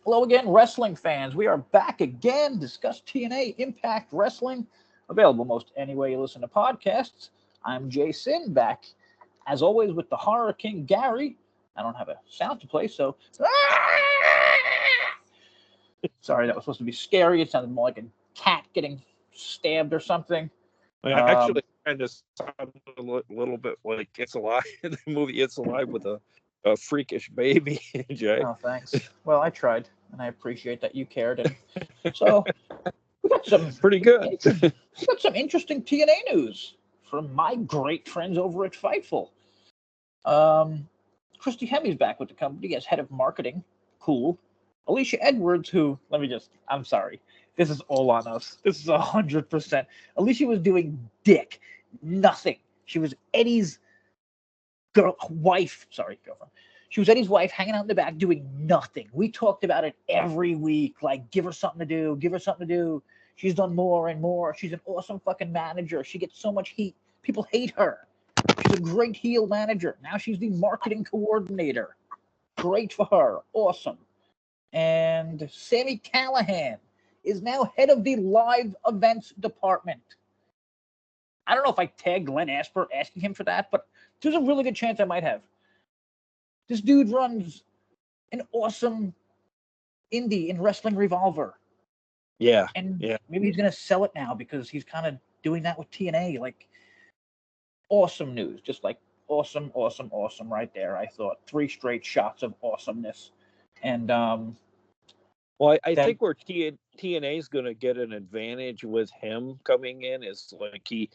Hello again, wrestling fans. We are back again. Discuss TNA Impact Wrestling. Available most anywhere you listen to podcasts. I'm JaySin, back as always with the Horror King Gary. I don't have a sound to play, so sorry, that was supposed to be scary. It sounded more like a cat getting stabbed or something. Actually, kind of sounded a little bit like It's Alive, the movie It's Alive with a freakish baby, Jay. Oh, thanks. Well, I tried, and I appreciate that you cared. And so we got some pretty good. We got some interesting TNA news from my great friends over at Fightful. Christy Hemmy's back with the company as head of marketing. Cool. Alicia Edwards, who, I'm sorry. This is all on us. This is 100%. Alicia was doing nothing. She was Eddie's girlfriend. She was Eddie's wife hanging out in the back doing nothing. We talked about it every week. Like, give her something to do. She's done more and more. She's an awesome fucking manager. She gets so much heat. People hate her. She's a great heel manager. Now she's the marketing coordinator. Great for her. Awesome. And Sami Callihan is now head of the live events department. I don't know if I tagged Glenn Asper asking him for that, but there's a really good chance I might have. This dude runs an awesome indie in Wrestling Revolver. Yeah. And maybe he's going to sell it now because he's kind of doing that with TNA. Like, awesome news. Just like awesome right there. I thought 3 straight shots of awesomeness. And, well, I think where TNA is going to get an advantage with him coming in is like he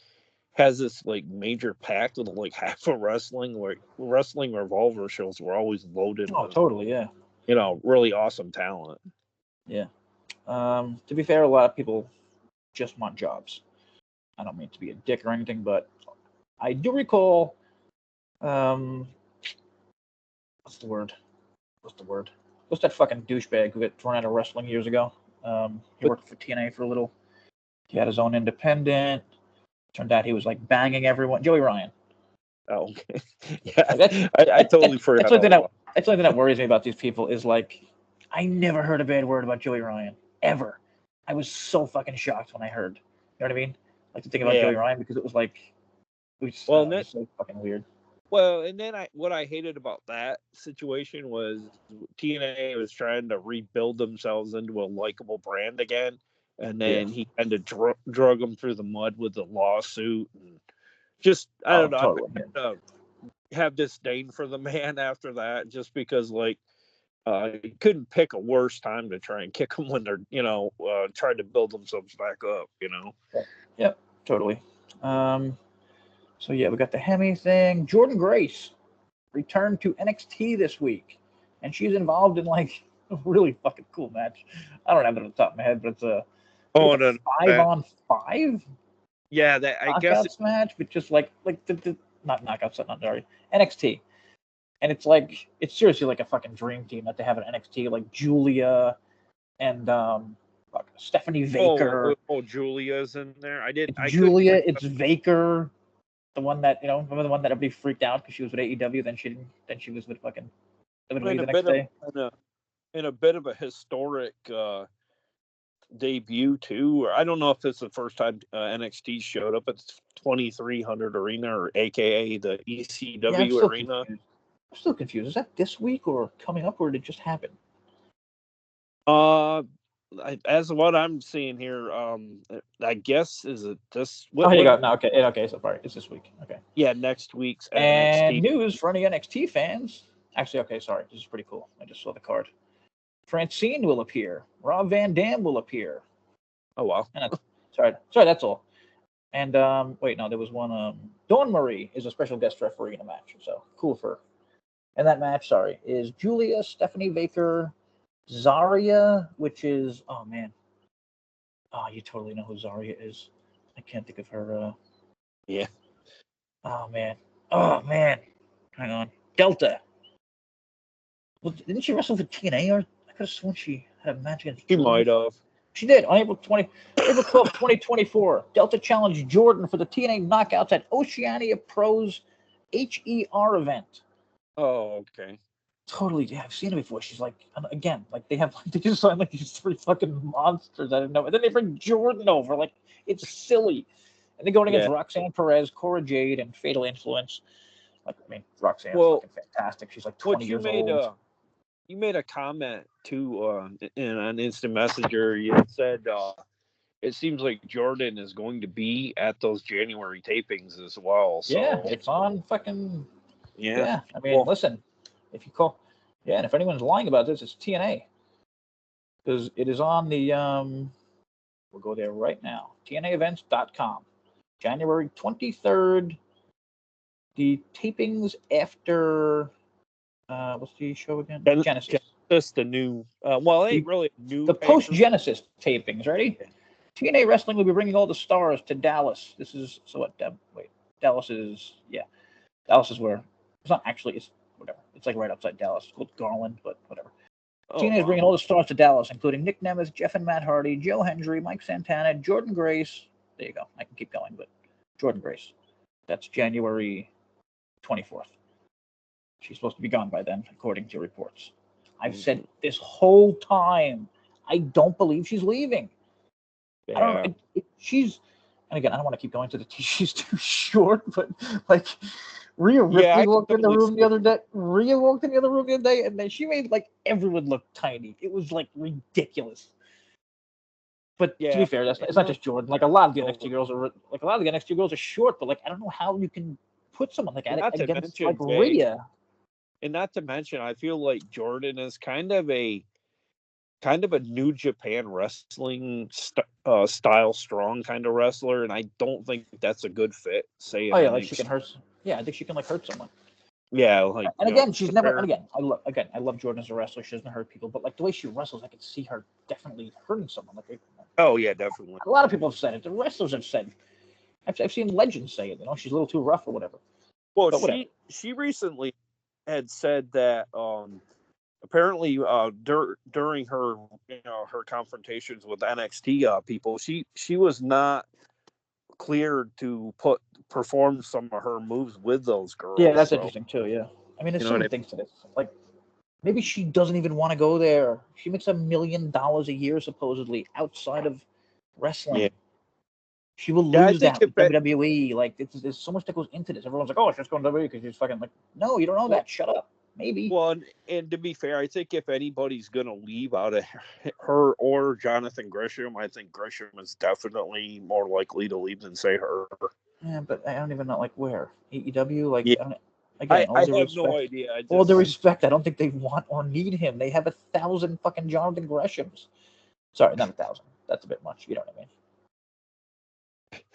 has this like major pact with like half of wrestling, where Wrestling Revolver shows were always loaded. Oh, totally, yeah. You know, really awesome talent. Yeah. To be fair, a lot of people just want jobs. I don't mean to be a dick or anything, but I do recall, what's the word? What's that fucking douchebag who got thrown out of wrestling years ago? He worked for TNA for a little. He had his own independent. Turned out he was like banging everyone. Joey Ryan. Oh, okay. Yeah, I totally forgot. That's the only thing that worries me about these people is like, I never heard a bad word about Joey Ryan ever. I was so fucking shocked when I heard. You know what I mean? Like the thing about Joey Ryan, because it was like, it was so fucking weird. Well, and then what I hated about that situation was TNA was trying to rebuild themselves into a likable brand again, and then he kind of drug them through the mud with the lawsuit, and just I don't know. Totally. I have disdain for the man after that, just because like you couldn't pick a worse time to try and kick them when they're trying to build themselves back up. Yep, totally. So, we got the Hemi thing. Jordan Grace returned to NXT this week, and she's involved in, like, a really fucking cool match. I don't have it on the top of my head, but it's a 5-on-5? Yeah, I guess it's match, but just like the not knockouts, not sorry, NXT. And it's like, it's seriously like a fucking dream team that they have at NXT, like Julia and Stephanie Vaker. Oh, Julia's in there. It's Vaker. The one that, remember the one that everybody freaked out because she was with AEW, then she was with fucking WWE the next day. In a bit of a historic debut too. I don't know if it's the first time NXT showed up at 2300 Arena, or AKA the ECW Arena. Confused. I'm still confused. Is that this week or coming up, or did it just happen? As of what I'm seeing here, I guess is it this? Here you go. No, okay. So far, it's this week. Okay. Yeah, next week's and NXT. News for any NXT fans. Actually, okay, sorry, this is pretty cool. I just saw the card. Francine will appear. Rob Van Dam will appear. Oh wow. And sorry, that's all. And there was one. Dawn Marie is a special guest referee in a match, so cool for her. And that match, is Julia, Stephanie Baker, Zarya, which is, oh man. Oh, you totally know who Zarya is. I can't think of her. Yeah. Oh man. Hang on. Delta. Well, didn't she wrestle for TNA? Or I could have sworn she had a match against. She might have. She did on April 12th, 2024. Delta challenged Jordan for the TNA Knockouts at Oceania Pros HER event. Oh, okay. Totally, yeah, I've seen it before. She's like, again, like they just signed like these 3 fucking monsters. I didn't know, and then they bring Jordan over. Like it's silly, and they're going against Yeah. Roxanne Perez, Cora Jade, and Fatal Influence. Like, I mean, Roxanne's Well, fucking fantastic. She's like what 20 you years made old. you made a comment too on Instant Messenger. You had said it seems like Jordan is going to be at those January tapings as well. So Yeah, it's on fucking. yeah. Yeah, I mean, Well, listen, if you call, yeah, and if anyone's lying about this, it's TNA because it is on the. We'll go there right now. TNAEvents.com, January 23rd. The tapings after. What's the show again? Genesis. Just the new. Well, it ain't The, really a new. the post Genesis tapings. Ready? TNA Wrestling will be bringing all the stars to Dallas. This is so what? Wait, Dallas is Dallas is where it's not actually. It's whatever. It's like right outside Dallas. It's called Garland, but whatever. TNA is bringing all the stars to Dallas, including Nick Nemeth, Jeff and Matt Hardy, Joe Hendry, Mike Santana, Jordan Grace. There you go. I can keep going, but Jordan Grace. That's January 24th. She's supposed to be gone by then, according to reports. I've said this whole time, I don't believe she's leaving. Yeah. I don't know. She's, and again, I don't want to keep going to the T. She's too short, but like Rhea Ripley walked in the room the other day. Rhea walked in the other room the other day, and then she made like everyone look tiny. It was like ridiculous. But to be fair, it's not just Jordan. Like a lot of the NXT girls are short, but like I don't know how you can put someone like that against like Rhea. And not to mention, I feel like Jordan is kind of a New Japan wrestling style strong kind of wrestler, and I don't think that's a good fit. Oh yeah, like she can hurt. Yeah, I think she can like hurt someone. Yeah, like and again, she's never. And again, I love Jordan as a wrestler. She doesn't hurt people, but like the way she wrestles, I could see her definitely hurting someone. Like, oh yeah, definitely. A lot of people have said it. The wrestlers have said. I've seen legends say it. You know, she's a little too rough or whatever. Well, she recently had said that apparently during her her confrontations with NXT people, she was not cleared to perform some of her moves with those girls. Yeah, that's interesting too. Yeah, I mean, there's so many things to this. Like, maybe she doesn't even want to go there. She makes $1 million a year supposedly outside of wrestling. Yeah. She will lose that with WWE. Like, there's so much that goes into this. Everyone's like, "Oh, she's just going to WWE because she's fucking like." No, you don't know that. Shut up. Maybe. Well, and to be fair, I think if anybody's going to leave out of her or Jonathan Gresham, I think Gresham is definitely more likely to leave than say her. Yeah, but I don't even know like where AEW. Like, yeah. Again, I have no idea. All due respect, I don't think they want or need him. They have 1,000 fucking Jonathan Greshams. Sorry, not 1,000. That's a bit much. You know what I mean?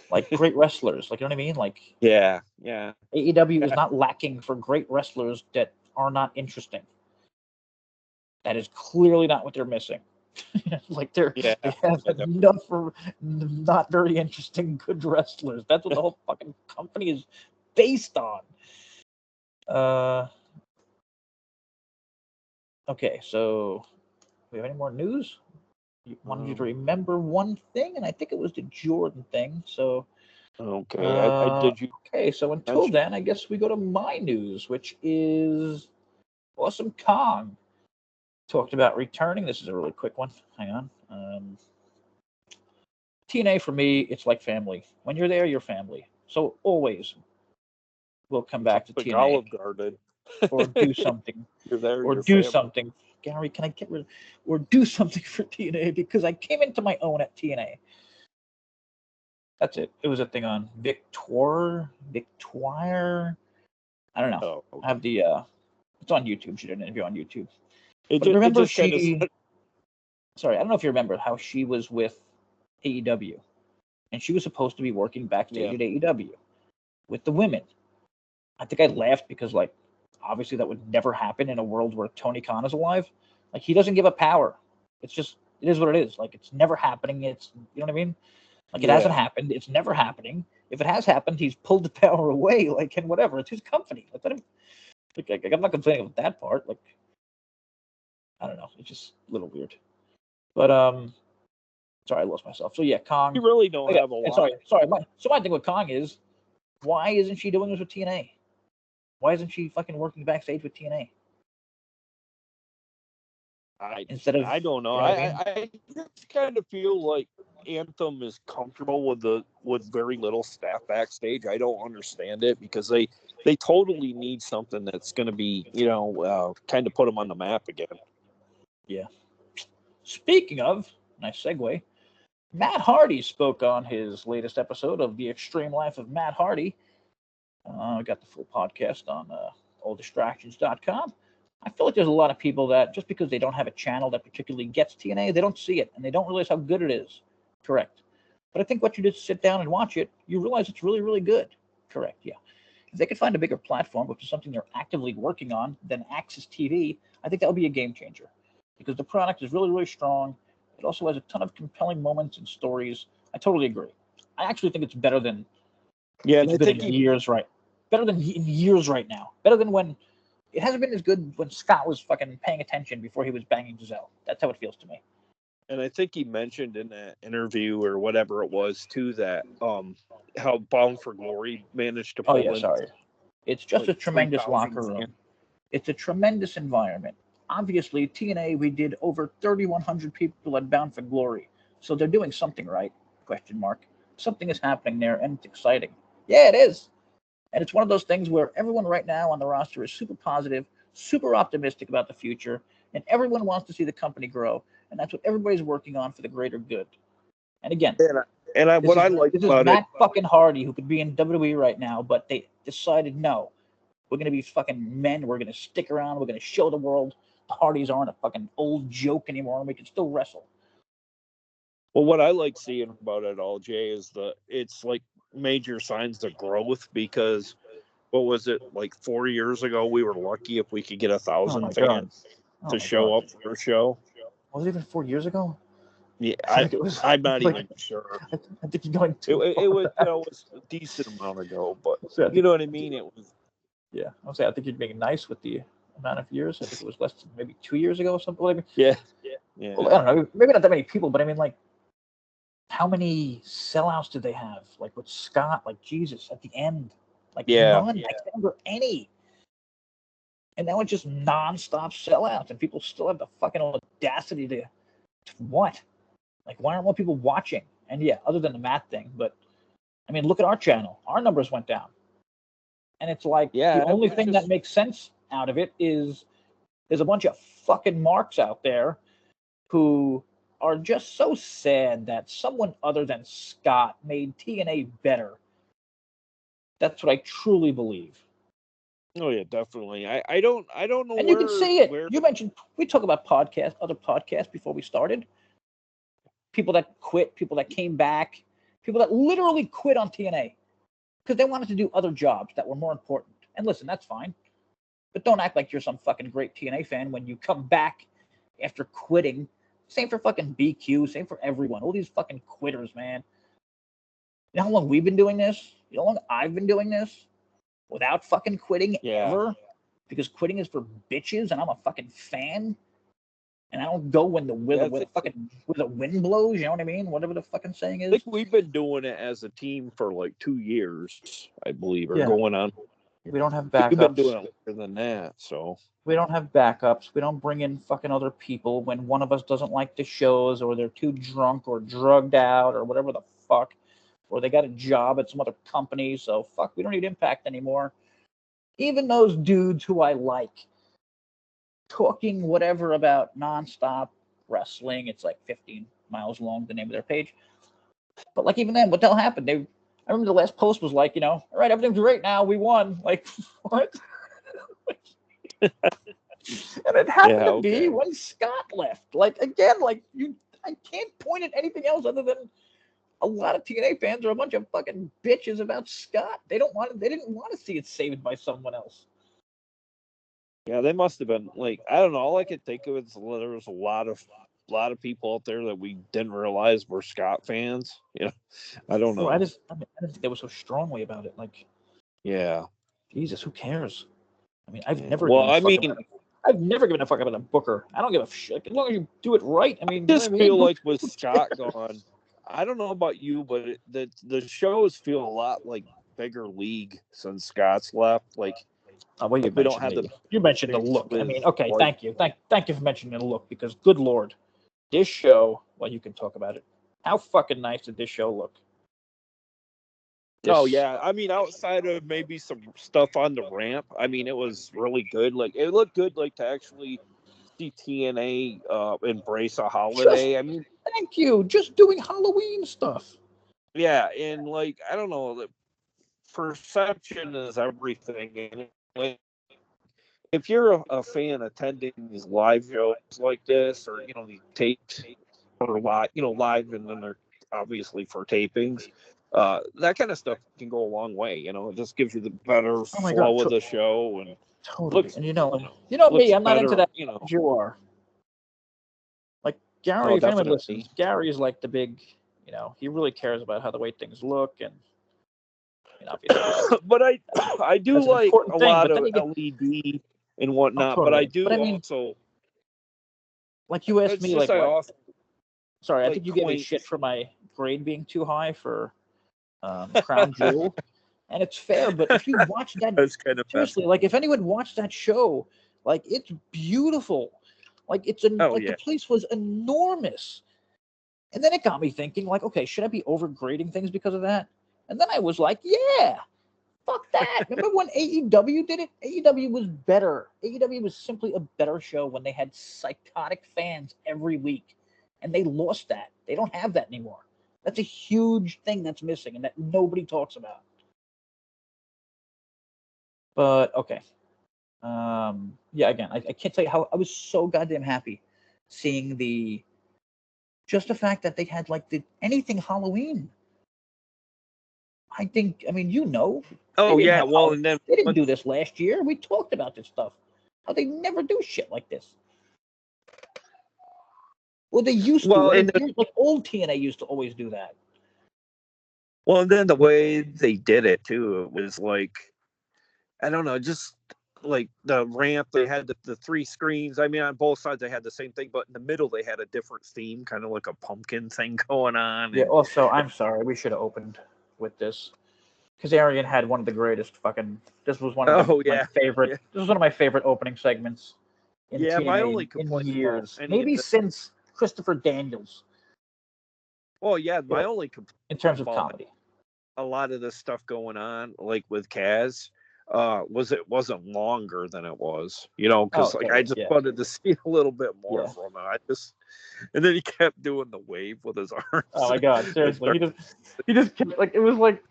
Like great wrestlers. Like, you know what I mean? Like, yeah. AEW is not lacking for great wrestlers that are not interesting. That is clearly not what they're missing. Like they have enough for not very interesting good wrestlers. That's what the whole fucking company is based on. Okay, so we have any more news? I wanted you to remember one thing, and I think it was the Jordan thing. So okay, I did you. Okay, so until then, I guess we go to my news, which is Awesome Kong talked about returning. This is a really quick one. Hang on. TNA for me, it's like family. When you're there, you're family. So always, we'll come back to TNA. Olive Garden. Or do something. You're there. Or do something. Gary, can I get rid of, or do something for TNA because I came into my own at TNA. That's it. It was a thing on Victoire. I don't know. Oh, okay. I have the it's on YouTube. She did an interview on YouTube. Sorry, I don't know if you remember how she was with AEW, and she was supposed to be working backstage at AEW with the women. I think I laughed because, like, obviously that would never happen in a world where Tony Khan is alive. Like, he doesn't give up power. It's just, it is what it is. Like, it's never happening. It's, you know what I mean? Like, it hasn't happened. It's never happening. If it has happened, he's pulled the power away. Like, and whatever. It's his company. Like, I'm not complaining about that part. Like, I don't know. It's just a little weird. But, sorry, I lost myself. So, yeah, Kong. You really don't have a lot. Sorry. My thing with Kong is, why isn't she doing this with TNA? Why isn't she fucking working backstage with TNA? I don't know. You know what I mean? I just kind of feel like Anthem is comfortable with very little staff backstage. I don't understand it because they totally need something that's going to be kind of put them on the map again. Yeah. Speaking of, nice segue. Matt Hardy spoke on his latest episode of The Extreme Life of Matt Hardy. I got the full podcast on alldistractions.com. I feel like there's a lot of people that just because they don't have a channel that particularly gets TNA, they don't see it and they don't realize how good it is. Correct. But I think once you just sit down and watch it, you realize it's really, really good. Correct. Yeah. If they could find a bigger platform, which is something they're actively working on, than Access TV, I think that would be a game changer because the product is really, really strong. It also has a ton of compelling moments and stories. I totally agree. I actually think it's better than and it's been in years, right? Better than in years right now. Better than when it hasn't been as good when Scott was fucking paying attention before he was banging Giselle. That's how it feels to me. And I think he mentioned in that interview or whatever it was too that how Bound for Glory managed to pull in. Sorry. It's just a tremendous locker room. It's a tremendous environment. Obviously, TNA, we did over 3,100 people at Bound for Glory. So they're doing something right, question mark. Something is happening there, and it's exciting. Yeah, it is. And it's one of those things where everyone right now on the roster is super positive, super optimistic about the future, and everyone wants to see the company grow. And that's what everybody's working on for the greater good. And again, what I like this about is Matt fucking Hardy, who could be in WWE right now, but they decided no. We're going to be fucking men. We're going to stick around. We're going to show the world the Hardys aren't a fucking old joke anymore, and we can still wrestle. Well, what I like seeing about it all, Jay, is it's like major signs of growth because what was it, like 4 years ago, we were lucky if we could get 1,000 fans to show up for a show. Was it even 4 years ago? Yeah, I'm not even sure. I think you're going too it was it was a decent amount ago, but you know what I mean? It was. Yeah, I'll say I think you're being nice with the amount of years. I think it was less than maybe 2 years ago or something like that. Yeah. Well, I don't know, maybe not that many people, but I mean, like, how many sellouts did they have? Like with Scott, like Jesus at the end, like none. I can't remember any. And now it's just nonstop sellouts, and people still have the fucking audacity to what? Like, why aren't more people watching? And yeah, other than the Matt thing, but I mean, look at our channel. Our numbers went down. And it's like the only thing that makes sense out of it is there's a bunch of fucking marks out there who are just so sad that someone other than Scott made TNA better. That's what I truly believe. Oh yeah, definitely. I don't know. And you can see it. You mentioned we talk about other podcasts before we started. People that quit, people that came back, people that literally quit on TNA because they wanted to do other jobs that were more important. And listen, that's fine. But don't act like you're some fucking great TNA fan when you come back after quitting. Same for fucking BQ. Same for everyone. All these fucking quitters, man. You know how long we've been doing this? You know how long I've been doing this? Without fucking quitting ever? Because quitting is for bitches and I'm a fucking fan. And I don't go when the wind blows, you know what I mean? Whatever the fucking saying is. I think we've been doing it as a team for like 2 years, I believe, or going on. We don't have backups. We've been doing it longer than that, so. We don't have backups. We don't bring in fucking other people when one of us doesn't like the shows or they're too drunk or drugged out or whatever the fuck. Or they got a job at some other company, so fuck, we don't need Impact anymore. Even those dudes who I like, talking whatever about nonstop wrestling. It's like 15 miles long, the name of their page. But like even then, what the hell happened? I remember the last post was like, all right, everything's great now. We won. Like, what? And it happened to be when Scott left. Like, again, I can't point at anything else other than a lot of TNA fans are a bunch of fucking bitches about Scott. They didn't want to see it saved by someone else. Yeah, they must have been like, I don't know. All I could think of is there was a lot of people out there that we didn't realize were Scott fans. I don't know. I didn't think they were so strongly about it. Like, Jesus, who cares? I mean, I've never given a fuck about a booker. I don't give a shit as long as you do it right. I mean, I just feel like with Scott gone, I don't know about you, but the shows feel a lot like bigger league since Scott's left. Like, Well, you We don't have mentioned you mentioned the look. I with mean, okay, like, thank you, thank you for mentioning the look, because good lord, this show. Well, you can talk about it. How fucking nice did this show look? oh This, yeah, I mean, outside of maybe some stuff on the ramp, I mean, it was really good. Like, it looked good, like, to actually see TNA embrace a just holiday. I mean, thank you, just doing Halloween stuff. yeah, and like, I don't know, the perception is everything. And like, if you're a fan attending these live shows like this, or these taped or live, live, and then they're obviously for tapings. That kind of stuff can go a long way. It just gives you the better Oh my god, flow of the show and totally. looks, And you know me, looks I'm not into better. that as you are. Like Gary, Oh, if anyone definitely. listens, Gary's like the big, he really cares about how the way things look, and obviously But I do that's an like important a thing. lot But then of you get, LED and oh, whatnot. But I totally. But do I mean, also. like you asked It's me, just like I what? also Sorry, I like think you gave me quaint. shit for my grade being too high for Crown Jewel, and it's fair. But if you watch that, That's kind of seriously, messy. like if anyone watched that show, like it's beautiful. Like Oh like the yeah. place was enormous. And then it got me thinking, like, okay, should I be overgrading things because of that? And then I was like, yeah, fuck that. Remember when AEW did it? AEW was better. AEW was simply a better show when they had psychotic fans every week. And they lost that. They don't have that anymore. That's a huge thing that's missing and that nobody talks about. But okay. Yeah, again, I can't tell you how I was so goddamn happy seeing just the fact that they had like anything Halloween. I mean, they Oh didn't yeah. have Well, Halloween. and then They didn't do this last year. We talked about this stuff. How they never do shit like this. Well, they used to. well, Like, and like old TNA used to always do that. well, and then the way they did it too, it was like, I don't know, just like the ramp. They had the three screens. I mean, on both sides they had the same thing, but in the middle they had a different theme, kind of like a pumpkin thing going on. Yeah. And Also, I'm sorry. We should have opened with this because Arian had one of the greatest fucking. This was one of oh my yeah, favorite. yeah, This was one of my favorite opening segments in yeah. My TNA only in complaint about years. any of Maybe the since Christopher Daniels well, yeah, my only complaint in terms of about comedy. a lot of this stuff going on, like with Kaz, was it wasn't longer than it was, Oh, because like I totally. just Yeah. wanted to see a little bit more Yeah. from it. And then he kept doing the wave with his Oh arms. my god, It seriously. He just kept, like, it was like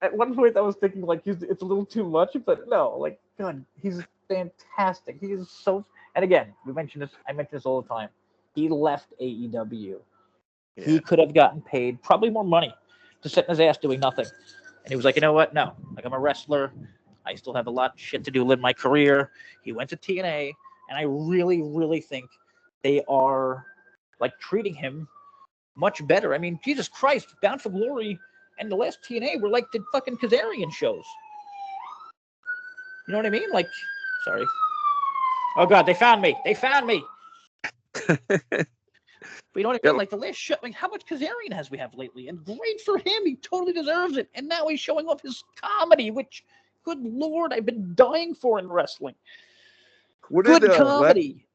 at one point I was thinking like it's a little too much, but no, like god, he's fantastic. He is so, and again, I mention this all the time. He left AEW. He yeah, could have gotten paid probably more money to sit in his ass doing nothing. And he was like, you know what? No. Like, I'm a wrestler. I still have a lot of shit to do in my career. He went to TNA, and I really, really think they are like treating him much better. I mean, Jesus Christ, Bound for Glory and the last TNA were like the fucking Kazarian shows. You know what I mean? Like, sorry. Oh God, they found me. They found me. But you know what I mean? yeah. Like the last show, like how much Kazarian has we have lately? And great for him. He totally deserves it. And now he's showing off his comedy, which, good Lord, I've been dying for in wrestling. What did Good comedy.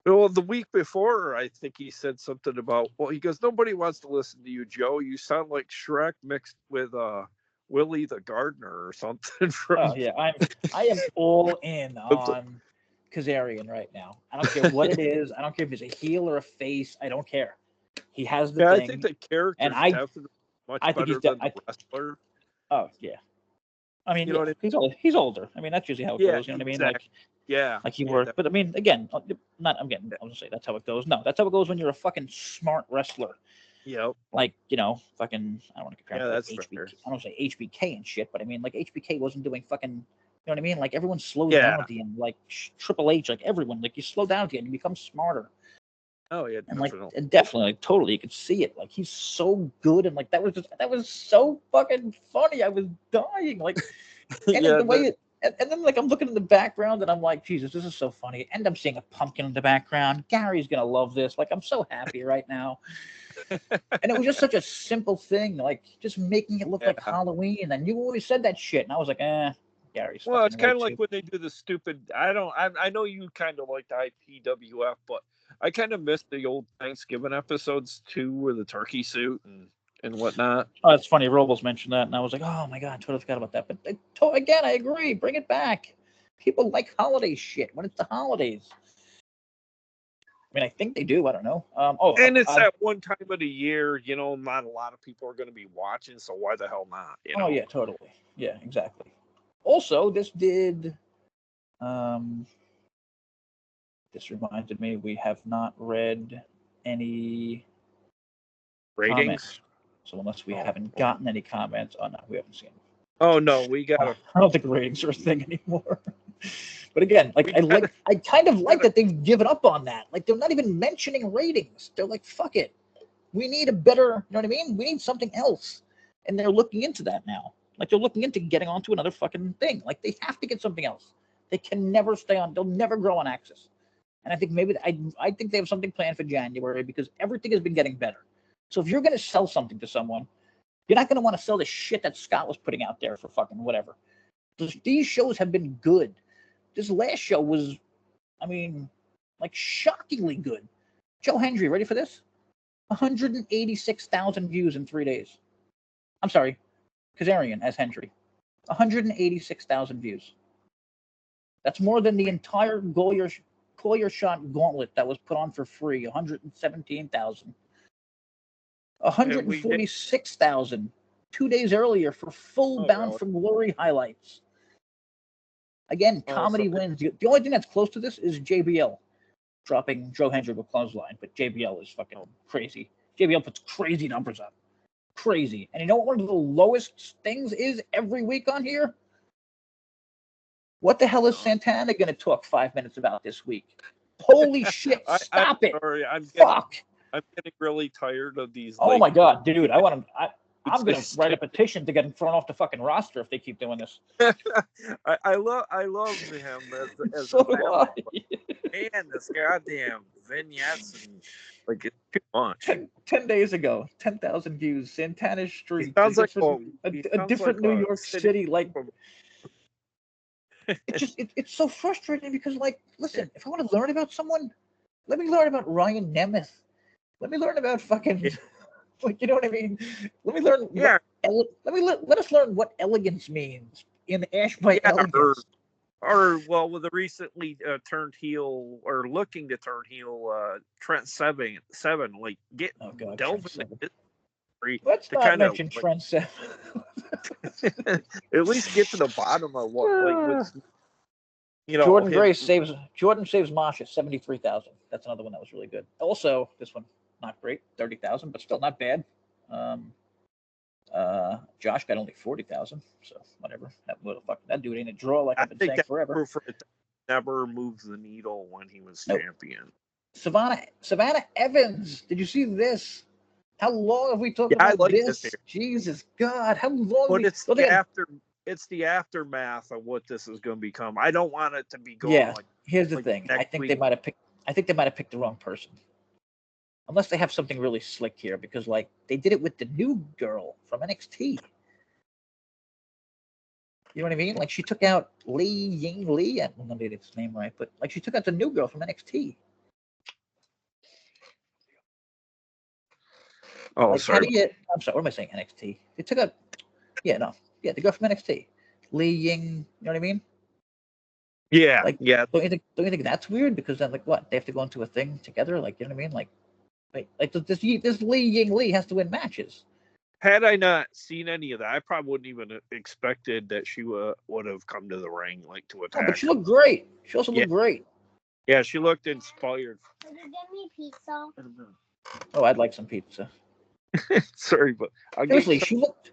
well, the week before, I think he said something about, well, he goes, nobody wants to listen to you, Joe. You sound like Shrek mixed with Willie the Gardener or something from. Oh yeah, I am all in on Kazarian right now. I don't care what it is. I don't care if he's a heel or a face. I don't care. He has the Yeah, I think thing, the and character's definitely much I think better he's. than the wrestler. Oh yeah. I mean, You know yeah, what I mean? he's older. I mean, that's usually how it Yeah, goes. You know what I mean? exactly. Yeah, Like you yeah, were. But I mean, again, not. I'm getting. I was gonna say that's how it goes. No, that's how it goes when you're a fucking smart wrestler. yep. Like fucking. I don't want to compare him Yeah, to like that's HBK. fair. I don't say HBK and shit, but I mean, like HBK wasn't doing fucking. You know what I mean? Like everyone slows Yeah. down at the end. Like Triple H, like everyone, like you slow down at the end, you become smarter. Oh yeah, And like, definitely. and definitely, like totally, you could see it. Like he's so good, and like that was so fucking funny. I was dying. Like, and then Yeah, the way and then like I'm looking in the background, and I'm like, Jesus, this is so funny. And I'm seeing a pumpkin in the background. Gary's gonna love this. Like, I'm so happy right now. And it was just such a simple thing, like just making it look like yeah. Halloween. And you always said that shit, and I was like, Gary's Well, it's fucking kind right of like too. when they do the stupid. I know you kind of like the IPWF, but I kind of miss the old Thanksgiving episodes too, with the turkey suit and whatnot. Oh, it's funny. Robles mentioned that, and I was like, oh my god, I totally forgot about that. But again, I agree. Bring it back. People like holiday shit when it's the holidays. I mean, I think they do. I don't know. And it's that one time of the year, not a lot of people are going to be watching, so why the hell not? Oh yeah, totally. Yeah, exactly. Also, this reminded me we have not read any ratings. Comments. So unless we haven't gotten any comments, oh no, we haven't seen them. Oh no, we got. I don't think ratings are a thing anymore. But again, like I kind of like that they've given up on that. Like they're not even mentioning ratings. They're like, fuck it. We need a better, you know what I mean? We need something else. And they're looking into that now. Like they're looking into getting onto another fucking thing. Like they have to get something else. They can never stay on. They'll never grow on Axis. And I think maybe I think they have something planned for January because everything has been getting better. So if you're going to sell something to someone, you're not going to want to sell the shit that Scott was putting out there for fucking whatever. These shows have been good. This last show was, I mean, like shockingly good. Joe Hendry, ready for this? 186,000 views in 3 days. I'm sorry, Kazarian as Hendry. 186,000 views. That's more than the entire Collier Shot Gauntlet that was put on for free. 117,000. 146,000 2 days earlier for full Bound for Glory highlights. Again, comedy wins. The only thing that's close to this is JBL dropping Joe Hendry with clothesline, but JBL is fucking crazy. JBL puts crazy numbers up. Crazy. And you know what one of the lowest things is every week on here? What the hell is Santana going to talk 5 minutes about this week? Holy shit, stop it. Sorry, Fuck. I'm getting really tired of these. Oh my god, dude! I'm gonna write a petition to get him thrown off the fucking roster if they keep doing this. I love him as so do I. Man, this goddamn vignettes and like it's too much. 10 days ago, 10,000 views. Santana Street. He sounds like a different New York City. Like it's so frustrating because like, listen, if I want to learn about someone, let me learn about Ryan Nemeth. Let me learn about fucking, like, you know what I mean? Let me learn. Yeah. Let us learn what elegance means in Ash by Elegance. Or with the recently turned heel or looking to turn heel Trent Seven, like get delving into history. Let's not mention Trent Seven. At least get to the bottom of what's. Jordan saves Masha 73,000. That's another one that was really good. Also, this one not great, 30,000, but still not bad. Josh got only 40,000, so whatever. That dude ain't a draw like I've been saying forever. Never moved the needle when he was champion. Savannah Evans, did you see this? How long have we talked about this? Jesus God, how long? But it's the aftermath of what this is going to become. I don't want it to be going. Yeah, here's the thing. I think they might have picked the wrong person. Unless they have something really slick here, because like they did it with the new girl from NXT. You know what I mean? Like she took out Li Ying Li. I don't know if I did his name right, but like she took out the new girl from NXT. Oh, like, sorry. I'm sorry. What am I saying? NXT. They took out. The girl from NXT. Li Ying. You know what I mean? Yeah. Like, yeah. Don't you think that's weird? Because then, like, what? They have to go into a thing together? Like, you know what I mean? Like this Li Ying Li has to win matches. Had I not seen any of that, I probably wouldn't even expected that she would have come to the ring like to attack. Oh, but she looked great. She also looked great. Yeah, she looked inspired. Can you give me pizza? Oh, I'd like some pizza. Sorry, but seriously, she looked.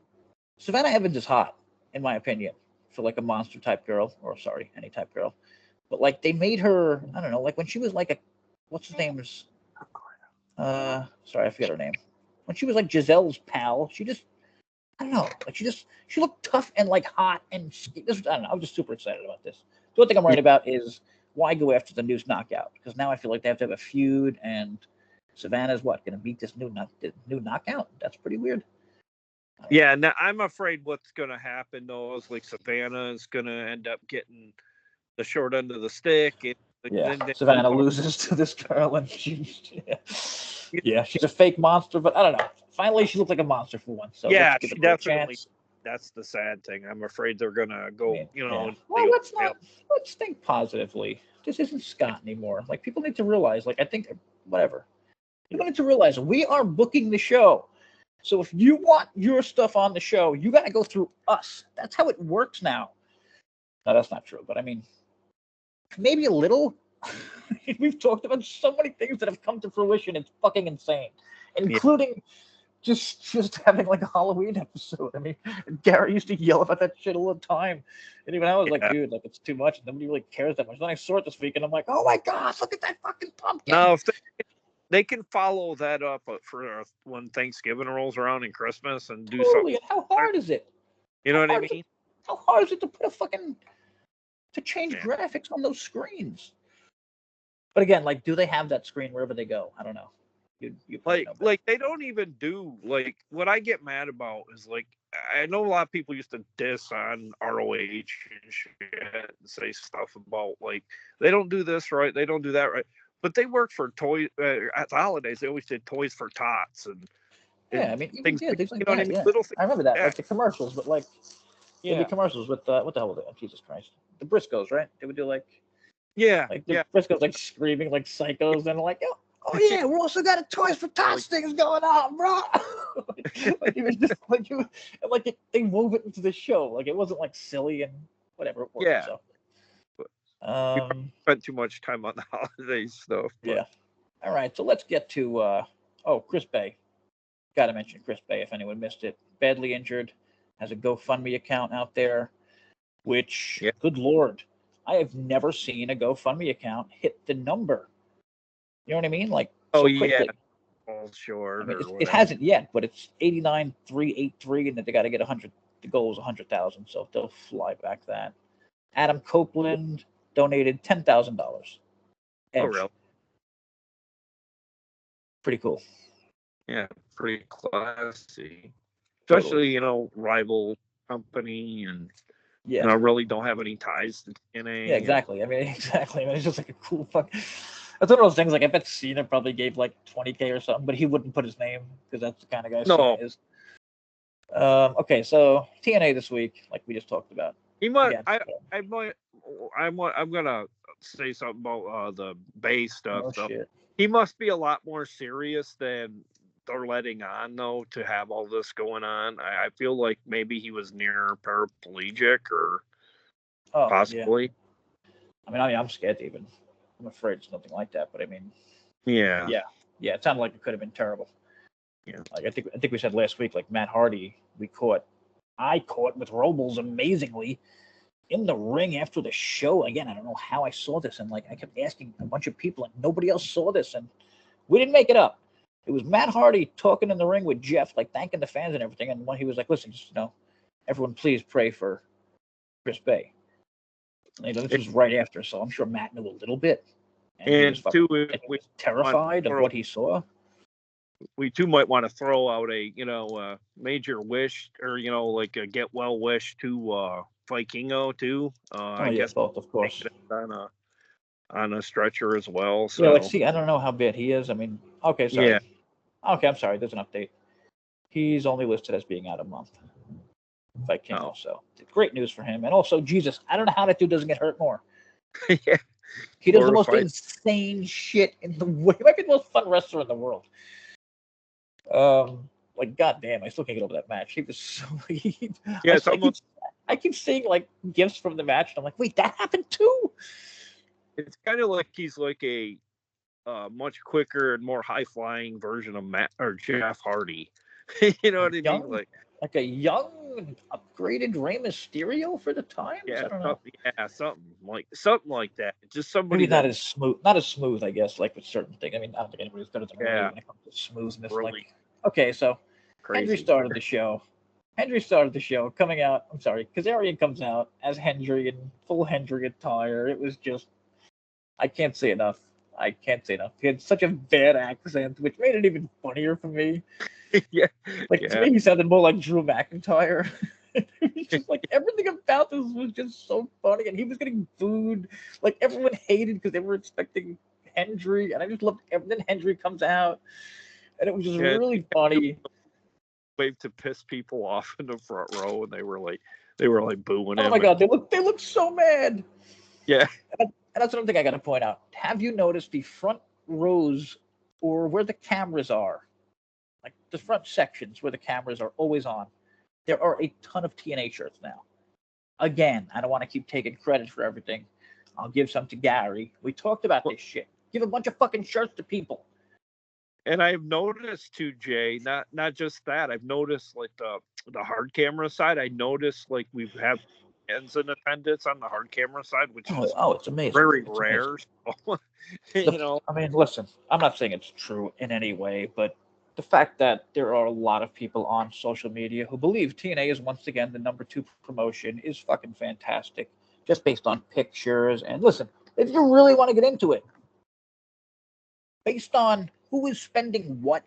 Savannah Evans is hot, in my opinion, for like a monster type girl, or sorry, any type girl. But like they made her, I don't know, like when she was like what's his name? Sorry, I forget her name. When she was like Giselle's pal, she just, I don't know, like she looked tough and like hot and I don't know. I was just super excited about this. The one thing I'm worried about is why go after the Noose Knockout? Because now I feel like they have to have a feud, and Savannah's going to beat this new Knockout? That's pretty weird. Yeah, now I'm afraid what's going to happen though is like Savannah is going to end up getting the short end of the stick. Yeah, Savannah loses to this girl, and she's a fake monster. But I don't know. Finally, she looked like a monster for once. So yeah, let's give she it a definitely. chance. That's the sad thing. I'm afraid they're going to go. Well, let's think positively. This isn't Scott anymore. Like, people need to realize. Like, I think whatever. People need to realize we are booking the show. So if you want your stuff on the show, you got to go through us. That's how it works now. No, that's not true. But I mean, maybe a little. We've talked about so many things that have come to fruition. It's fucking insane, including just having like a Halloween episode. I mean, Gary used to yell about that shit all the time, and even I was like, dude, like it's too much. Nobody really cares that much. Then I saw it this week, and I'm like, oh my gosh, look at that fucking pumpkin. No, if they can follow that up for when Thanksgiving rolls around and Christmas and do something. And how hard is it? You know what I mean? How hard is it to put to change graphics on those screens? But again, like, do they have that screen wherever they go? I don't know. You like they don't even do, like, what I get mad about is, like, I know a lot of people used to diss on ROH and shit and say stuff about, like, they don't do this right, they don't do that right. But they work for toys at the holidays. They always did Toys for Tots and I mean, things like that. What I mean? Yeah. Little things. I remember that, like the commercials, but like the commercials with what the hell was it? Oh, Jesus Christ, the Briscoes, right? They would do like the Briscoes like screaming like psychos, and like, oh yeah, we also got a Toys for Tots things going on, bro. Like it was just like they wove it into the show, like it wasn't like silly and whatever it was. Yeah. So. Spent too much time on the holiday stuff. But. Yeah. All right, so let's get to Chris Bay. Got to mention Chris Bay if anyone missed it. Badly injured, has a GoFundMe account out there, which, good Lord, I have never seen a GoFundMe account hit the number. You know what I mean? Like, so quickly. All short. I mean, it hasn't yet, but it's 89,383, and that they got to get 100. The goal is 100,000, so they'll fly back that. Adam Copeland donated $10,000. Oh, really? Pretty cool. Yeah, pretty classy. Especially, rival company and really don't have any ties to TNA. Yeah, exactly. I mean, it's just like a cool fuck. That's one of those things. Like, I bet Cena probably gave like $20K or something, but he wouldn't put his name because that's the kind of guy Cena is. Okay, so TNA this week, like we just talked about. He might. I'm gonna say something about the Bay stuff. Shit. He must be a lot more serious than they're letting on, though, to have all this going on. I feel like maybe he was near paraplegic or possibly. Yeah. I mean, I'm scared even. I'm afraid it's nothing like that, but I mean, yeah, it sounded like it could have been terrible. Yeah, like I think we said last week, like Matt Hardy, I caught with Robles amazingly in the ring after the show. Again, I don't know how I saw this, and like I kept asking a bunch of people, and nobody else saw this, and we didn't make it up. It was Matt Hardy talking in the ring with Jeff, like thanking the fans and everything, and when he was like, "Listen, just everyone, please pray for Chris Bay." And, this was right after, so I'm sure Matt knew a little bit, and he was terrified of what he saw. We too might want to throw out a major wish or like a get well wish to Vikingo too. I guess both, of course, on a stretcher as well. So I don't know how bad he is. I mean, okay, sorry. Yeah. Okay, I'm sorry. There's an update. He's only listed as being out a month. Vikingo, so great news for him. And also, Jesus, I don't know how that dude doesn't get hurt more. Yeah. He does the most insane shit in the world. He might be the most fun wrestler in the world. Like, goddamn, I still can't get over that match. He was so. I keep seeing like gifs from the match, and I'm like, wait, that happened too. It's kind of like he's like a much quicker and more high flying version of Matt or Jeff Hardy. You know what I mean? Like a young, upgraded Rey Mysterio for the times. Yeah, I don't know. Something like that. Just somebody maybe not as smooth, I guess. Like with certain things. I mean, I don't think anybody's better than Rey when it comes to smoothness. Really. Okay, so Crazy. Hendry started the show. Coming out. I'm sorry, Kazarian comes out as Hendry in full Hendry attire. It was just, I can't say enough. I can't say enough. He had such a bad accent, which made it even funnier for me. Yeah, Like to yeah. me, he sounded more like Drew McIntyre. It was just like everything about this was just so funny, and he was getting booed. Like everyone hated because they were expecting Hendry, and I just loved. Then Hendry comes out, and it was just Yeah, really funny. wave to piss people off in the front row, and they were like booing Oh him. my And god, they look so mad. yeah, And that's another thing I got to point out. Have you noticed the front rows or where the cameras are, like the front sections where the cameras are always on? There are a ton of TNA shirts now. Again, I don't want to keep taking credit for everything. I'll give some to Gary. We talked about this shit. Give a bunch of fucking shirts to people. and I've noticed too, Jay. Not just that. I've noticed like the hard camera side. I noticed like we have fans in attendance on the hard camera side, which is It's amazing. very It's rare. amazing. So, you know, I mean, listen, I'm not saying it's true in any way, but the fact that there are a lot of people on social media who believe TNA is once again the #2 promotion is fucking fantastic, just based on pictures. And listen, if you really want to get into it, based on who is spending what,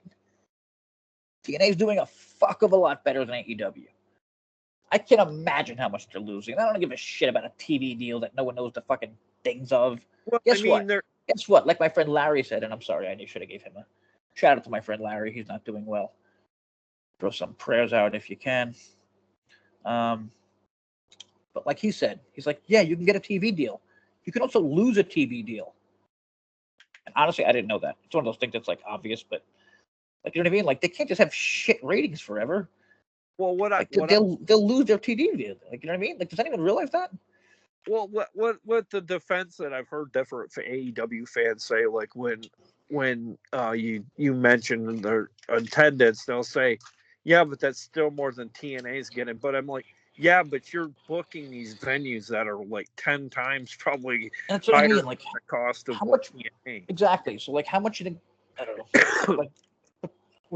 TNA is doing a fuck of a lot better than AEW. I can't imagine how much they're losing. I don't give a shit about a TV deal that no one knows the fucking things of. well, Guess I mean, what? they're Guess what? Like my friend Larry said, and I'm sorry, I should have gave him a shout out to my friend Larry. He's not doing well. Throw some prayers out if you can. Um, but like he said, he's like, yeah, you can get a TV deal. You can also lose a TV deal. And honestly, I didn't know that. It's one of those things that's like obvious, but like you know what I mean? Like they can't just have shit ratings forever. well, Like they'll lose their TV deal. Like you know what I mean? Like does anyone realize that? well, what the defense that I've heard different AEW fans say, like when you mention their attendance, they'll say, yeah, but that's still more than TNA's getting. But I'm like, yeah, but you're booking these venues that are like 10 times probably And that's what I higher mean. than Like the cost of how what much TNA. exactly? So like how much you think? I don't know. Like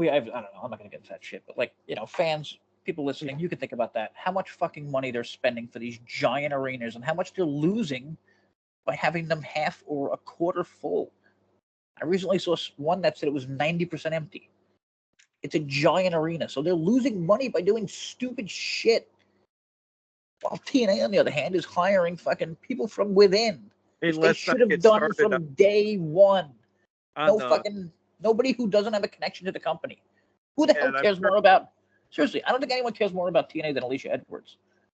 I don't know. I'm not gonna get into that shit. But like you know, fans, people listening, you can think about that. How much fucking money they're spending for these giant arenas, and how much they're losing by having them half or a quarter full. I recently saw one that said it was 90% empty. It's a giant arena, so they're losing money by doing stupid shit. While TNA, on the other hand, is hiring fucking people from within, And which they let's not should have get done started from day one. on No the fucking nobody who doesn't have a connection to the company. Who the hell and I've cares more about? Seriously, I don't think anyone cares more about TNA than Alicia Edwards.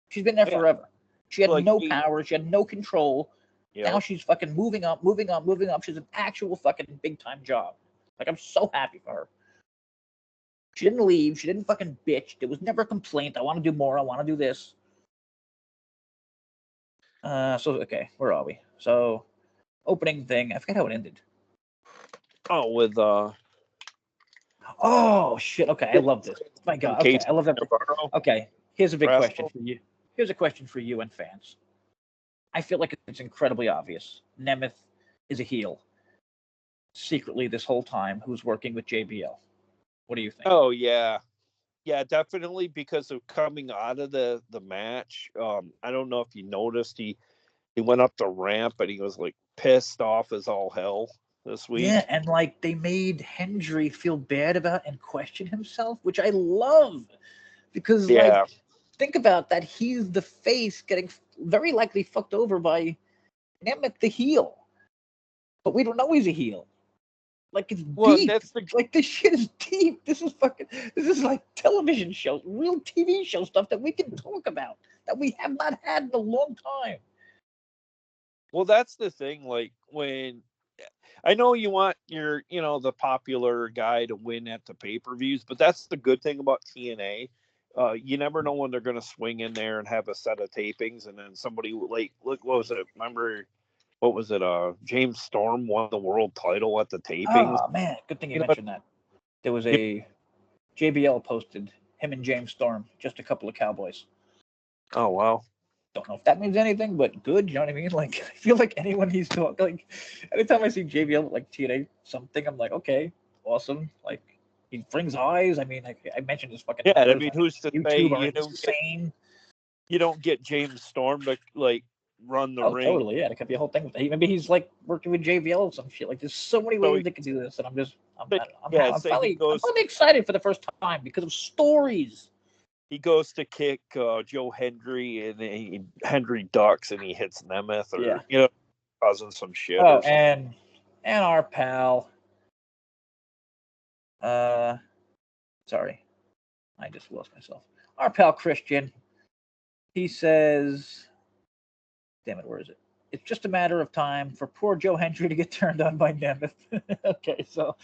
She's been there yeah, forever. She had like no power. She had no control. yeah. Now she's fucking moving up, moving up, moving up. She's an actual fucking big time job. Like I'm so happy for her. She didn't leave. She didn't fucking bitch. There was never a complaint. I want to do more. I want to do this. So okay, where are we? So opening thing. I forget how it ended. Oh, with Oh shit. Okay, I love this. My God. Okay, Casey I love that. Navarro Okay, here's a big question wrestle. for you. Here's a question for you and fans. I feel like it's incredibly obvious. Nemeth is a heel secretly this whole time who's working with JBL. What do you think? Oh yeah. Yeah, definitely because of coming out of the match. I don't know if you noticed he went up the ramp and he was like pissed off as all hell this week. Yeah, and like they made Hendry feel bad about and question himself, which I love because like Yeah. think about that. He's the face getting very likely fucked over by Nemeth the heel, but we don't know he's a heel. Like it's Well, and deep. that's the Like this shit is deep. This is fucking. This is like television shows, real TV show stuff that we can talk about that we have not had in a long time. well, that's the thing. Like when I know you want your the popular guy to win at the pay-per-views, but that's the good thing about TNA. You never know when they're going to swing in there and have a set of tapings, and then somebody like look what was it? Remember what was it? James Storm won the world title at the tapings. Oh man, good thing you You know, mentioned that. There was a JBL posted him and James Storm, just a couple of cowboys. oh wow. Don't know if that means anything, but good. You know what I mean? Like I feel like anyone he's talking, like anytime I see JBL like TNA something, I'm like, okay, awesome. Like he brings eyes. I mean, like, I mentioned his fucking Yeah, I numbers mean, on who's to say YouTube are insane. you don't get James Storm to like run the Oh, ring. totally. Yeah, it could be a whole thing. Maybe he's like working with JVL or some shit. Like, there's so many ways they could do this, and I'm finally excited for the first time because of stories. He goes to kick Joe Hendry, and Hendry ducks, and he hits Nemeth, or causing some shit. Oh, and our pal. Sorry, I just lost myself. Our pal Christian. He says, "Damn it, where is it? It's just a matter of time for poor Joe Hendry to get turned on by Nemeth." Okay, so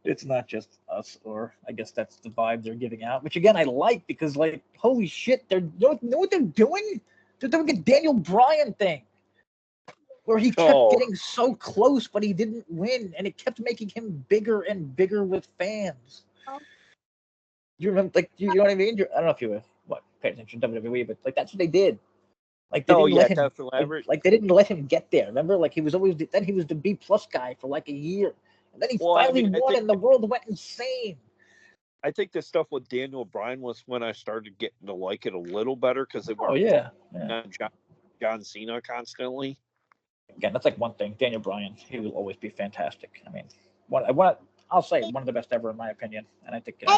it's not just us, or I guess that's the vibe they're giving out, which again I like, because like, holy shit, you know what they're doing? They're doing a Daniel Bryan thing where he kept getting so close, but he didn't win, and it kept making him bigger and bigger with fans. You remember, like, you know what I mean? I don't know if you paid attention to WWE, but like, that's what they did. Like, they didn't let him. Like, they didn't let him get there. Remember, like, he was the B+ guy for like a year, and then he finally won, and the world went insane. I think the stuff with Daniel Bryan was when I started getting to like it a little better, because they were John Cena constantly. Again, that's like one thing. Daniel Bryan, he will always be fantastic. I mean, I'll say one of the best ever in my opinion, and I think people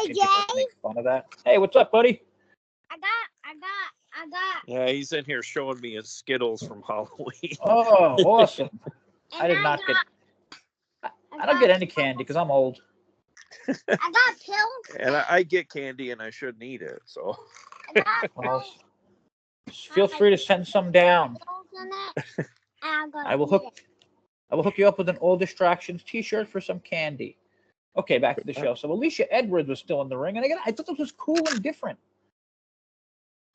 make fun of that. Hey, what's up, buddy? I got. Yeah, he's in here showing me his Skittles from Halloween. Oh, awesome! I don't get any candy because I'm old. I got pills. And I get candy, and I shouldn't eat it. So. Well, feel free to send some down. I will hook you up with an All Distractions T-shirt for some candy. Okay, back to the show. So Alicia Edwards was still in the ring, and again, I thought this was cool and different.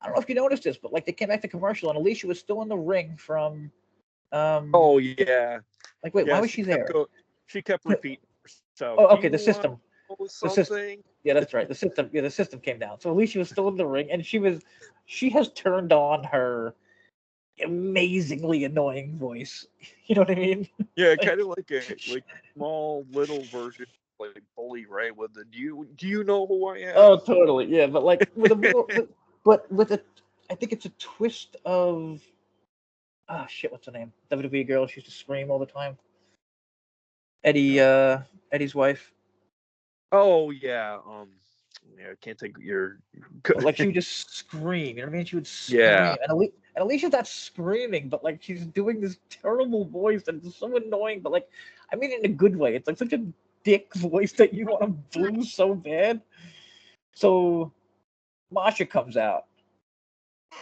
I don't know if you noticed this, but like, they came back to commercial, and Alicia was still in the ring from. Oh yeah. Like, wait, why was she there? She kept repeating herself. Oh, okay, the system. Yeah, that's right. The system came down. So Alicia was still in the ring, and she has turned on her amazingly annoying voice. You know what I mean? Yeah, kind of like a small little version, like Bully Ray with the do you know who I am? Oh, totally. Yeah, but like with a more, I think it's a twist of what's her name? WWE girl. She used to scream all the time. Eddie's wife. Oh yeah. I can't think of your. Like, she would just scream. You know what I mean? She would scream. Yeah. And Alicia's not screaming, but like, she's doing this terrible voice and it's so annoying. But like, I mean it in a good way. It's like such a dick voice that you want to boo so bad. So Masha comes out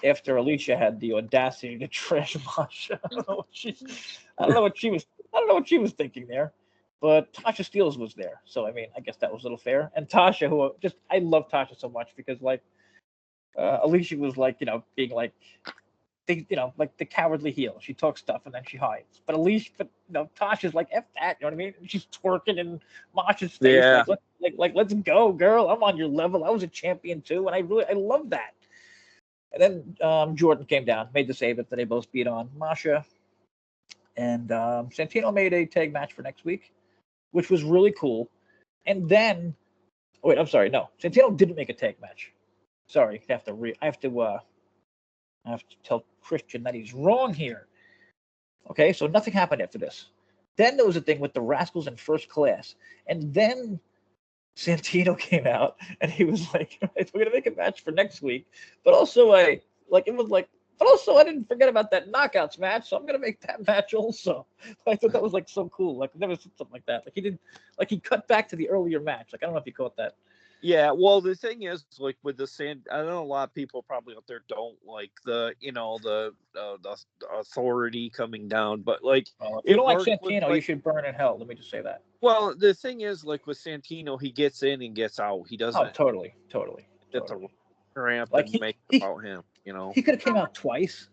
after Alicia had the audacity to trash Masha. I don't know what she was thinking there. But Tasha Steelz was there, so I mean, I guess that was a little fair. And Tasha, I love Tasha so much, because like, Alicia was like, being like, like the cowardly heel. She talks stuff and then she hides. But Tasha's like, F that, you know what I mean? And she's twerking in Masha's face. Yeah. Like, let's go, girl. I'm on your level. I was a champion too, and I love that. And then Jordan came down, made the save that they both beat on Masha. And Santino made a tag match for next week, which was really cool. And then, I'm sorry, no, Santino didn't make a tag match. Sorry, I have to tell Christian that he's wrong here. Okay, so nothing happened after this. Then there was a thing with the Rascals in First Class, and then Santino came out and he was like, "We're gonna make a match for next week, but also But also, I didn't forget about that Knockouts match, so I'm gonna make that match also." I thought that was like so cool. Like, I've never seen something like that. Like, he cut back to the earlier match. Like, I don't know if you caught that. Yeah, well, the thing is, like, with I know a lot of people probably out there don't like the authority coming down, but like, if you don't like Santino, you should burn in hell. Let me just say that. Well, the thing is, like, with Santino, he gets in and gets out. He doesn't. Oh, totally. It's a ramp and make it about him. He could have came out twice.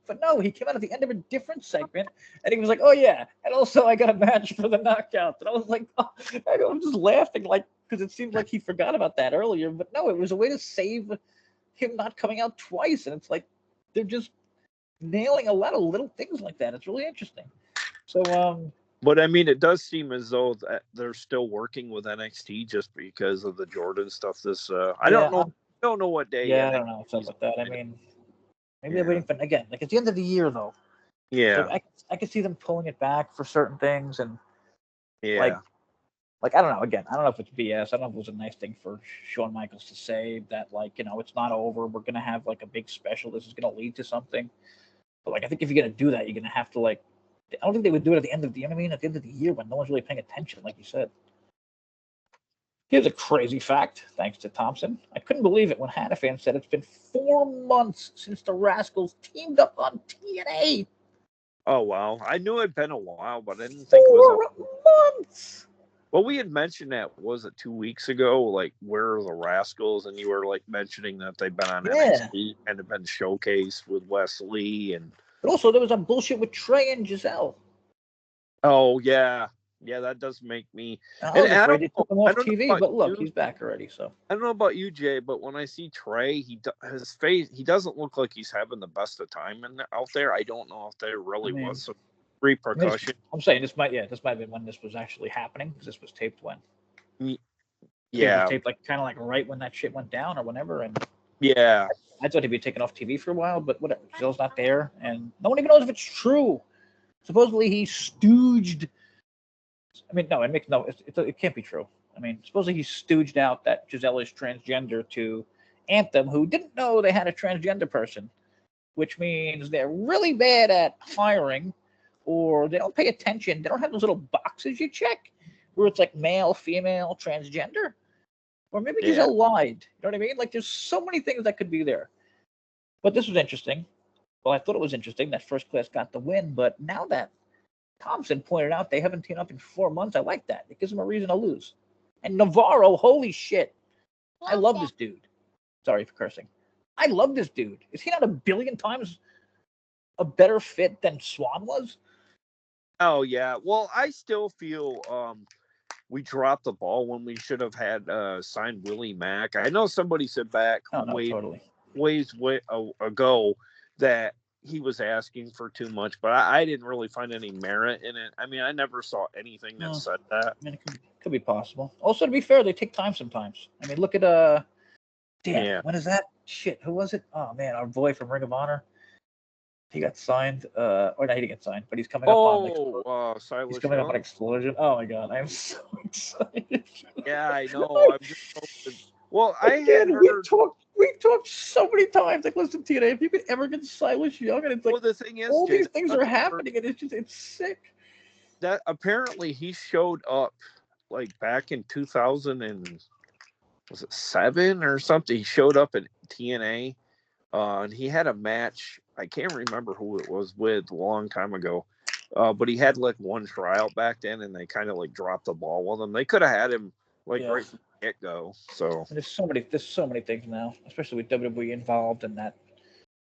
But no, he came out at the end of a different segment, and he was like, "Oh yeah, and also I got a match for the Knockouts." And I was like, I was just laughing, like, because it seemed like he forgot about that earlier. But no, it was a way to save him not coming out twice. And it's like, they're just nailing a lot of little things like that. It's really interesting. So, but I mean, it does seem as though that they're still working with NXT just because of the Jordan stuff. I don't know what day. Yeah, I don't know something like that. I mean, Maybe they're waiting for again. Like it's the end of the year though. Yeah. So I could see them pulling it back for certain things and Yeah. like I don't know. Again, I don't know if it's BS. I don't know if it was a nice thing for Shawn Michaels to say that like it's not over. We're gonna have like a big special. This is gonna lead to something. But like I think if you're gonna do that, you're gonna have to like. I don't think they would do it at the end of the. You know what I mean? At the end of the year when no one's really paying attention, like you said. Here's a crazy fact, thanks to Thompson. I couldn't believe it when Hannafan said it's been 4 months since the Rascals teamed up on TNA. Oh, wow. I knew it'd been a while, but I didn't think it was 4 months. Well, we had mentioned that, was it 2 weeks ago? Like, where are the Rascals? And you were like mentioning that they've been on NXT and have been showcased with Wesley. But also, there was a bullshit with Trey and Giselle. Oh, yeah. Yeah, that does make me. I was afraid they took him off TV, but look, he's back already. So I don't know about you, Jay, but when I see Trey, his face, he doesn't look like he's having the best of time out there. I don't know if there really was some repercussion. I'm saying this might have been when this was actually happening because this was taped when. Yeah, it was taped like kind of like right when that shit went down or whenever, and yeah, I thought he'd be taken off TV for a while, but whatever. Giselle's not there, and no one even knows if it's true. Supposedly he stooged. I mean, no, it can't be true. I mean, supposedly he stooged out that Giselle is transgender to Anthem, who didn't know they had a transgender person, which means they're really bad at hiring, or they don't pay attention. They don't have those little boxes you check where it's like male, female, transgender. Or maybe Giselle lied. You know what I mean? Like, there's so many things that could be there. But this was interesting. Well, I thought it was interesting that First Class got the win, but now that Thompson pointed out they haven't teamed up in 4 months, I like that. It gives them a reason to lose. And Navarro, holy shit. I love this dude. Sorry for cursing. I love this dude. Is he not a billion times a better fit than Swan was? Oh, yeah. Well, I still feel we dropped the ball when we should have had signed Willie Mack. I know somebody said back ways ago that he was asking for too much, but I didn't really find any merit in it. I mean, I never saw anything that said that. I mean, it could be possible. Also, to be fair, they take time sometimes. I mean, look at when is that? Shit, who was it? Oh man, our boy from Ring of Honor. He got signed, or no, he didn't get signed, but he's coming up on Silas he's coming Young? up on Explosion. Oh my god, I'm so excited. Yeah, I know. I'm just hoping. Well, we've talked so many times. Like, listen, TNA, if you could ever get Silas Young, and it's like, the thing is, all these things are happening, and it's sick. That apparently he showed up like back in 2007 or something. He showed up at TNA, and he had a match. I can't remember who it was with a long time ago, but he had like one tryout back then, and they kind of like dropped the ball with him. They could have had him right from the get-go. So and there's so many things now, especially with WWE involved in that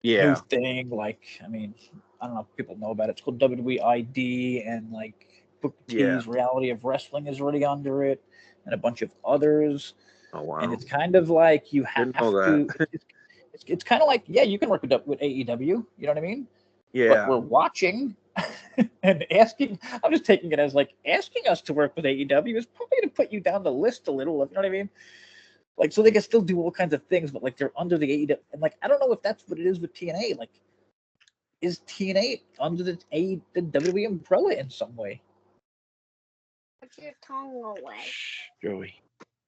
new thing. Like, I mean, I don't know if people know about it. It's called WWE ID, and like Booker T's Reality of Wrestling is already under it, and a bunch of others. Oh wow! And it's kind of like you have to. It's kind of like you can work with AEW. You know what I mean? Yeah. But we're watching and asking. I'm just taking it as like asking us to work with AEW is probably going to put you down the list a little. You know what I mean? Like, so they can still do all kinds of things, but like they're under the AEW. And like, I don't know if that's what it is with TNA. Like, is TNA under the WWE umbrella in some way? Put your tongue away. Joey.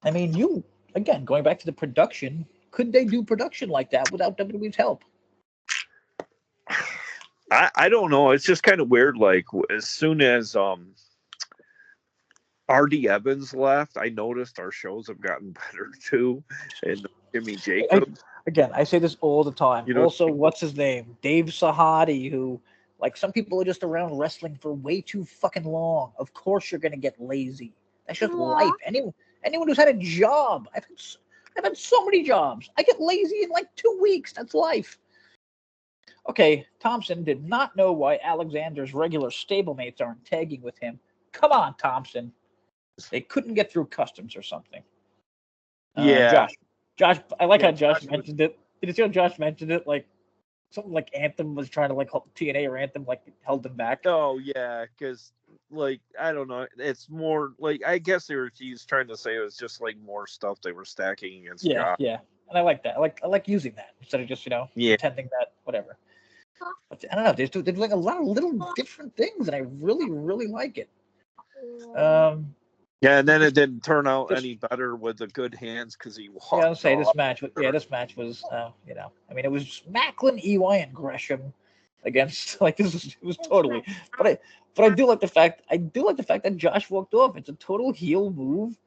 I mean, again, going back to the production, could they do production like that without WWE's help? I don't know. It's just kind of weird. Like, as soon as R.D. Evans left, I noticed our shows have gotten better too. And Jimmy Jacobs. I say this all the time. Also, what's his name? Dave Sahadi, who, like, some people are just around wrestling for way too fucking long. Of course you're going to get lazy. That's just life. Anyone who's had a job. I've had so many jobs. I get lazy in like 2 weeks. That's life. Okay, Thompson did not know why Alexander's regular stablemates aren't tagging with him. Come on, Thompson. They couldn't get through customs or something. Josh, I like how Josh mentioned it. Did you see how Josh mentioned it? Like, something like Anthem was trying to, like, help TNA or Anthem, like, held them back. Oh, yeah, because, like, I don't know. It's more, like, I guess he's trying to say it was just, like, more stuff they were stacking against Josh. Yeah. and I like that. I like using that instead of just pretending that whatever. But I don't know. They're doing a lot of little different things, and I really really like it. Yeah, and then it didn't turn out any better with the good hands because he walked. Yeah, I'll say this match. This match was, I mean, it was Macklin, EY, and Gresham against it was totally. But I do like the fact that Josh walked off. It's a total heel move.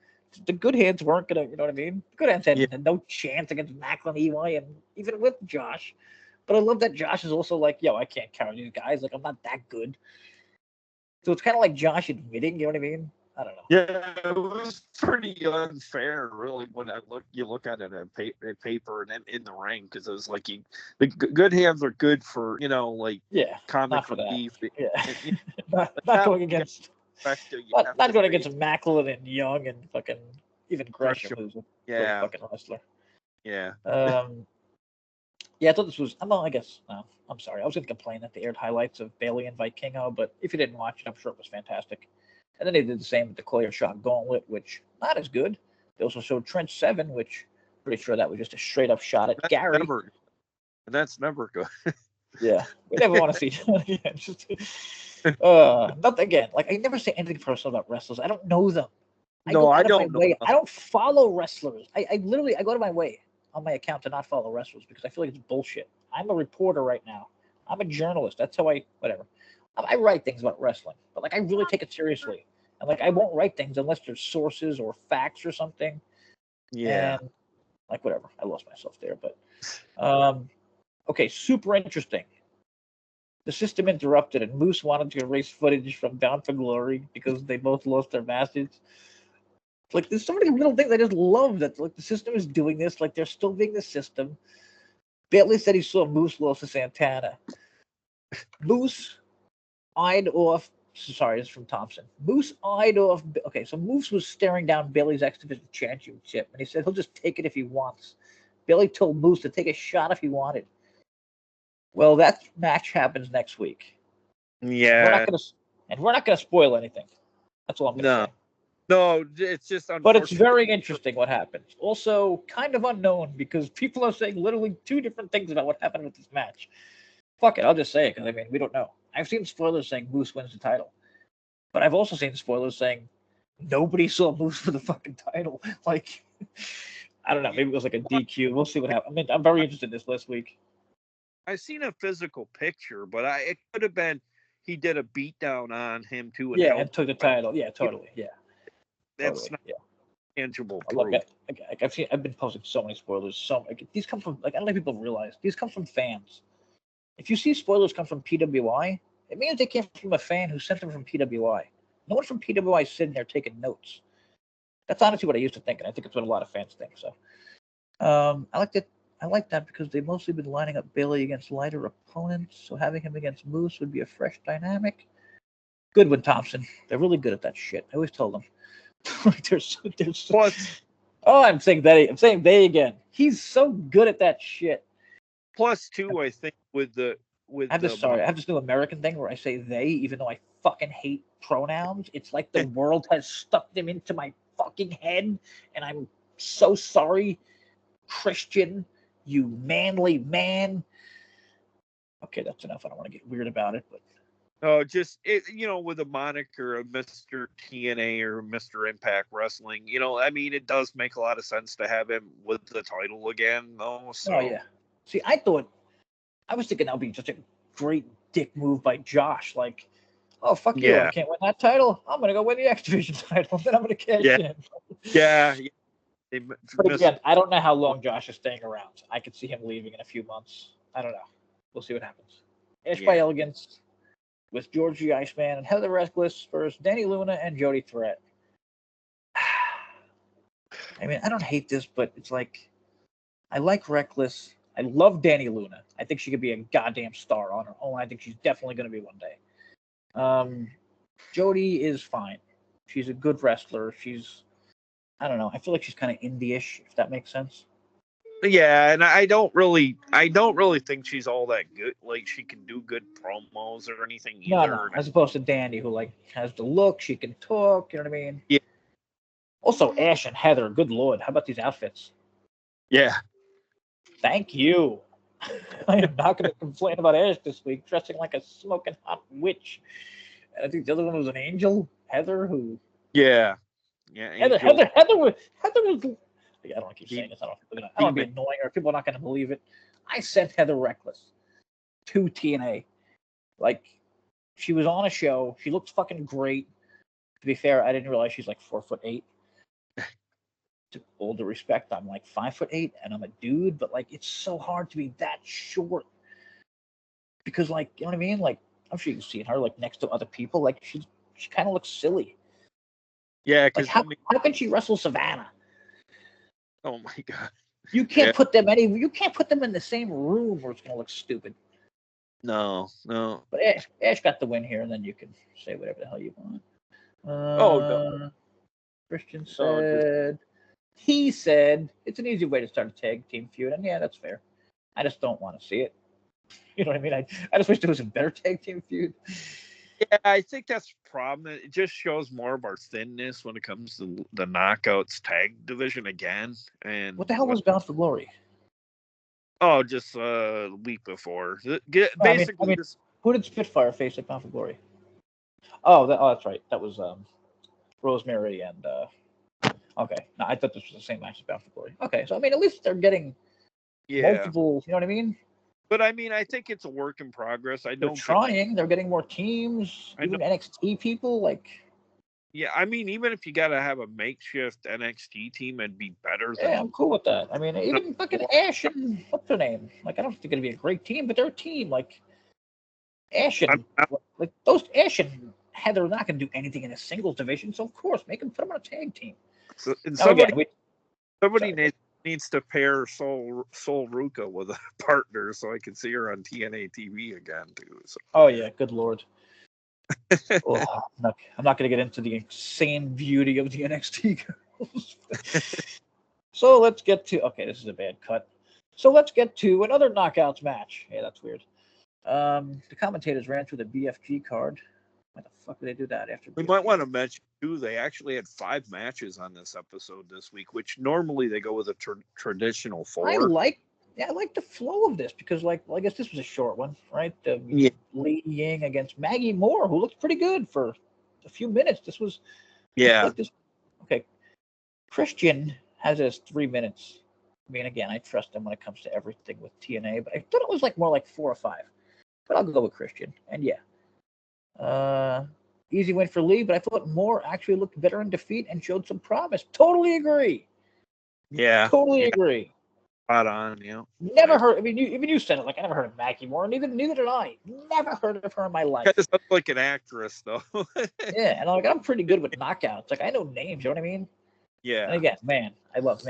The good hands weren't gonna, you know what I mean? The good hands had no chance against Macklin, EY, and even with Josh. But I love that Josh is also like, yo, I can't carry these guys. Like, I'm not that good. So it's kind of like Josh admitting, you know what I mean? I don't know. Yeah, it was pretty unfair, really, when you look at it at paper and in the ring, because it was like the good hands are good for comic relief. Yeah, not going against not going against Macklin and Young and fucking even Gresham, who's a great fucking wrestler. Yeah. Yeah, I thought this was. I guess no. I'm sorry. I was going to complain that they aired highlights of Bailey and Vikingo, but if you didn't watch it, I'm sure it was fantastic. And then they did the same with the Claire Shot Gauntlet, which not as good. They also showed Trench 7, which pretty sure that was just a straight up shot at Gary. That's never good. Yeah, we never want to see that again. Not again. Like, I never say anything personal about wrestlers. I don't know them. I don't know. I don't follow wrestlers. I literally go to my way on my account to not follow wrestlers because I feel like it's bullshit. I'm a reporter right now. I'm a journalist. That's how I write things about wrestling, but I really take it seriously. And I won't write things unless there's sources or facts or something. Yeah. And whatever. I lost myself there, but okay, super interesting. The system interrupted, and Moose wanted to erase footage from Bound for Glory because they both lost their masters. There's so many little things I just love that the system is doing this. They're still being the system. Bailey said he saw Moose lose to Santana. Moose eyed off. Sorry, this is from Thompson. Moose eyed off. Okay, so Moose was staring down Bailey's X Division Championship, and he said he'll just take it if he wants. Bailey told Moose to take a shot if he wanted. Well, that match happens next week. Yeah. We're not gonna spoil anything. That's all I'm gonna say. No, it's just unfortunate. But it's very interesting what happens. Also, kind of unknown because people are saying literally two different things about what happened with this match. Fuck it, I'll just say it because we don't know. I've seen spoilers saying Moose wins the title, but I've also seen spoilers saying nobody saw Moose for the fucking title. I don't know. Maybe it was a DQ. We'll see what happens. I mean, I'm very interested in this last week. I've seen a physical picture, but it could have been he did a beatdown on him too. And took the title. Yeah, totally. Yeah. That's not tangible proof. I've been posting so many spoilers. These come from I don't think people realize these come from fans. If you see spoilers come from PWI, it means they came from a fan who sent them from PWI. No one from PWI is sitting there taking notes. That's honestly what I used to think, and I think it's what a lot of fans think. So, I like that. I like that because they've mostly been lining up Bailey against lighter opponents. So having him against Moose would be a fresh dynamic. Good one, Thompson. They're really good at that shit. I always tell them. I'm saying they. I'm saying they again. He's so good at that shit. Plus, too, I think I have this new American thing where I say they, even though I fucking hate pronouns. It's like the world has stuck them into my fucking head, and I'm so sorry, Christian, you manly man. Okay, that's enough. I don't want to get weird about it, but. With a moniker of Mr. TNA or Mr. Impact Wrestling, it does make a lot of sense to have him with the title again, though. So. Oh, yeah. See, I was thinking that would be just a great dick move by Josh. Oh, fuck you, I can't win that title. I'm going to go win the X Division title, then I'm going to cash in. Yeah. But again, I don't know how long Josh is staying around. I could see him leaving in a few months. I don't know. We'll see what happens. Ash by Elegance with George the Iceman and Heather Reckless versus Danny Luna and Jody Threat. I mean, I don't hate this, but it's I like Reckless. I love Danny Luna. I think she could be a goddamn star on her own. I think she's definitely going to be one day. Jody is fine. She's a good wrestler. I don't know. I feel like she's kind of indie-ish, if that makes sense. Yeah, and I don't really think she's all that good. She can do good promos or anything either. No, as opposed to Danny, who has the look, she can talk. You know what I mean? Yeah. Also, Ash and Heather. Good lord, how about these outfits? Yeah. Thank you. I am not going to complain about Ash this week, dressing like a smoking hot witch. And I think the other one was an angel, Heather, who. Yeah. Heather was. I don't want to keep saying this. I don't want to be annoying, or people are not going to believe it. I sent Heather Reckless to TNA. Like, she was on a show. She looks fucking great. To be fair, I didn't realize she's like 4'8". To all due respect, I'm like 5'8", and I'm a dude, but like it's so hard to be that short. Because like, you know what I mean? Like, I'm sure you've seen her like next to other people. Like she kind of looks silly. Yeah, because like, how can she wrestle Savannah? Oh my god! You can't put them You can't put them in the same room, or it's gonna look stupid. No. But Ash got the win here, and then you can say whatever the hell you want. No. Christian said. He said it's an easy way to start a tag team feud, and yeah, that's fair. I just don't want to see it. You know what I mean? I just wish there was a better tag team feud. Yeah, I think that's the problem. It just shows more of our thinness when it comes to the Knockouts tag division again. And what the hell was Bound for Glory? Oh, just a week before. Basically, who did Spitfire face at Bound for Glory? Oh, that's right. That was Rosemary and. Okay, no, I thought this was the same match as Bound for Glory. Okay, so I mean, at least they're getting multiple. You know what I mean? But I mean, I think it's a work in progress. They're trying. They're getting more teams. Even NXT people, like. Yeah, I mean, even if you got to have a makeshift NXT team, it'd be better than. Yeah, I'm cool with that. I mean, even fucking Ash and what's her name? Like, I don't think they're gonna be a great team, but they're a team. Like, Ash and like those Ash and Heather are not gonna do anything in a singles division. So of course, put them on a tag team. So, somebody needs to pair Sol Ruka with a partner so I can see her on TNA TV again too. So. Oh yeah, good lord. I'm not going to get into the insane beauty of the NXT girls. So let's get to this is a bad cut. So let's get to another Knockouts match. Yeah, that's weird. The commentators ran through the BFG card. Why the fuck did they do that after? We might want to mention too. They actually had 5 matches on this episode this week, which normally they go with a traditional 4. I like the flow of this because, I guess this was a short one, right? Li Ying against Maggie Moore, who looked pretty good for a few minutes. This was, okay. Christian has his 3 minutes. I mean, again, I trust him when it comes to everything with TNA, but I thought it was more like 4 or 5. But I'll go with Christian, and yeah. Easy win for Lee, but I thought Moore actually looked better in defeat and showed some promise. Totally agree. Yeah. Totally agree. Spot on, yeah. Never heard. I mean, even you said it. Like, I never heard of Maggie Moore. Neither did I. Never heard of her in my life. Kind of sounds like an actress, though. Yeah, and I'm pretty good with knockouts. Like, I know names. You know what I mean? Yeah. And again, I love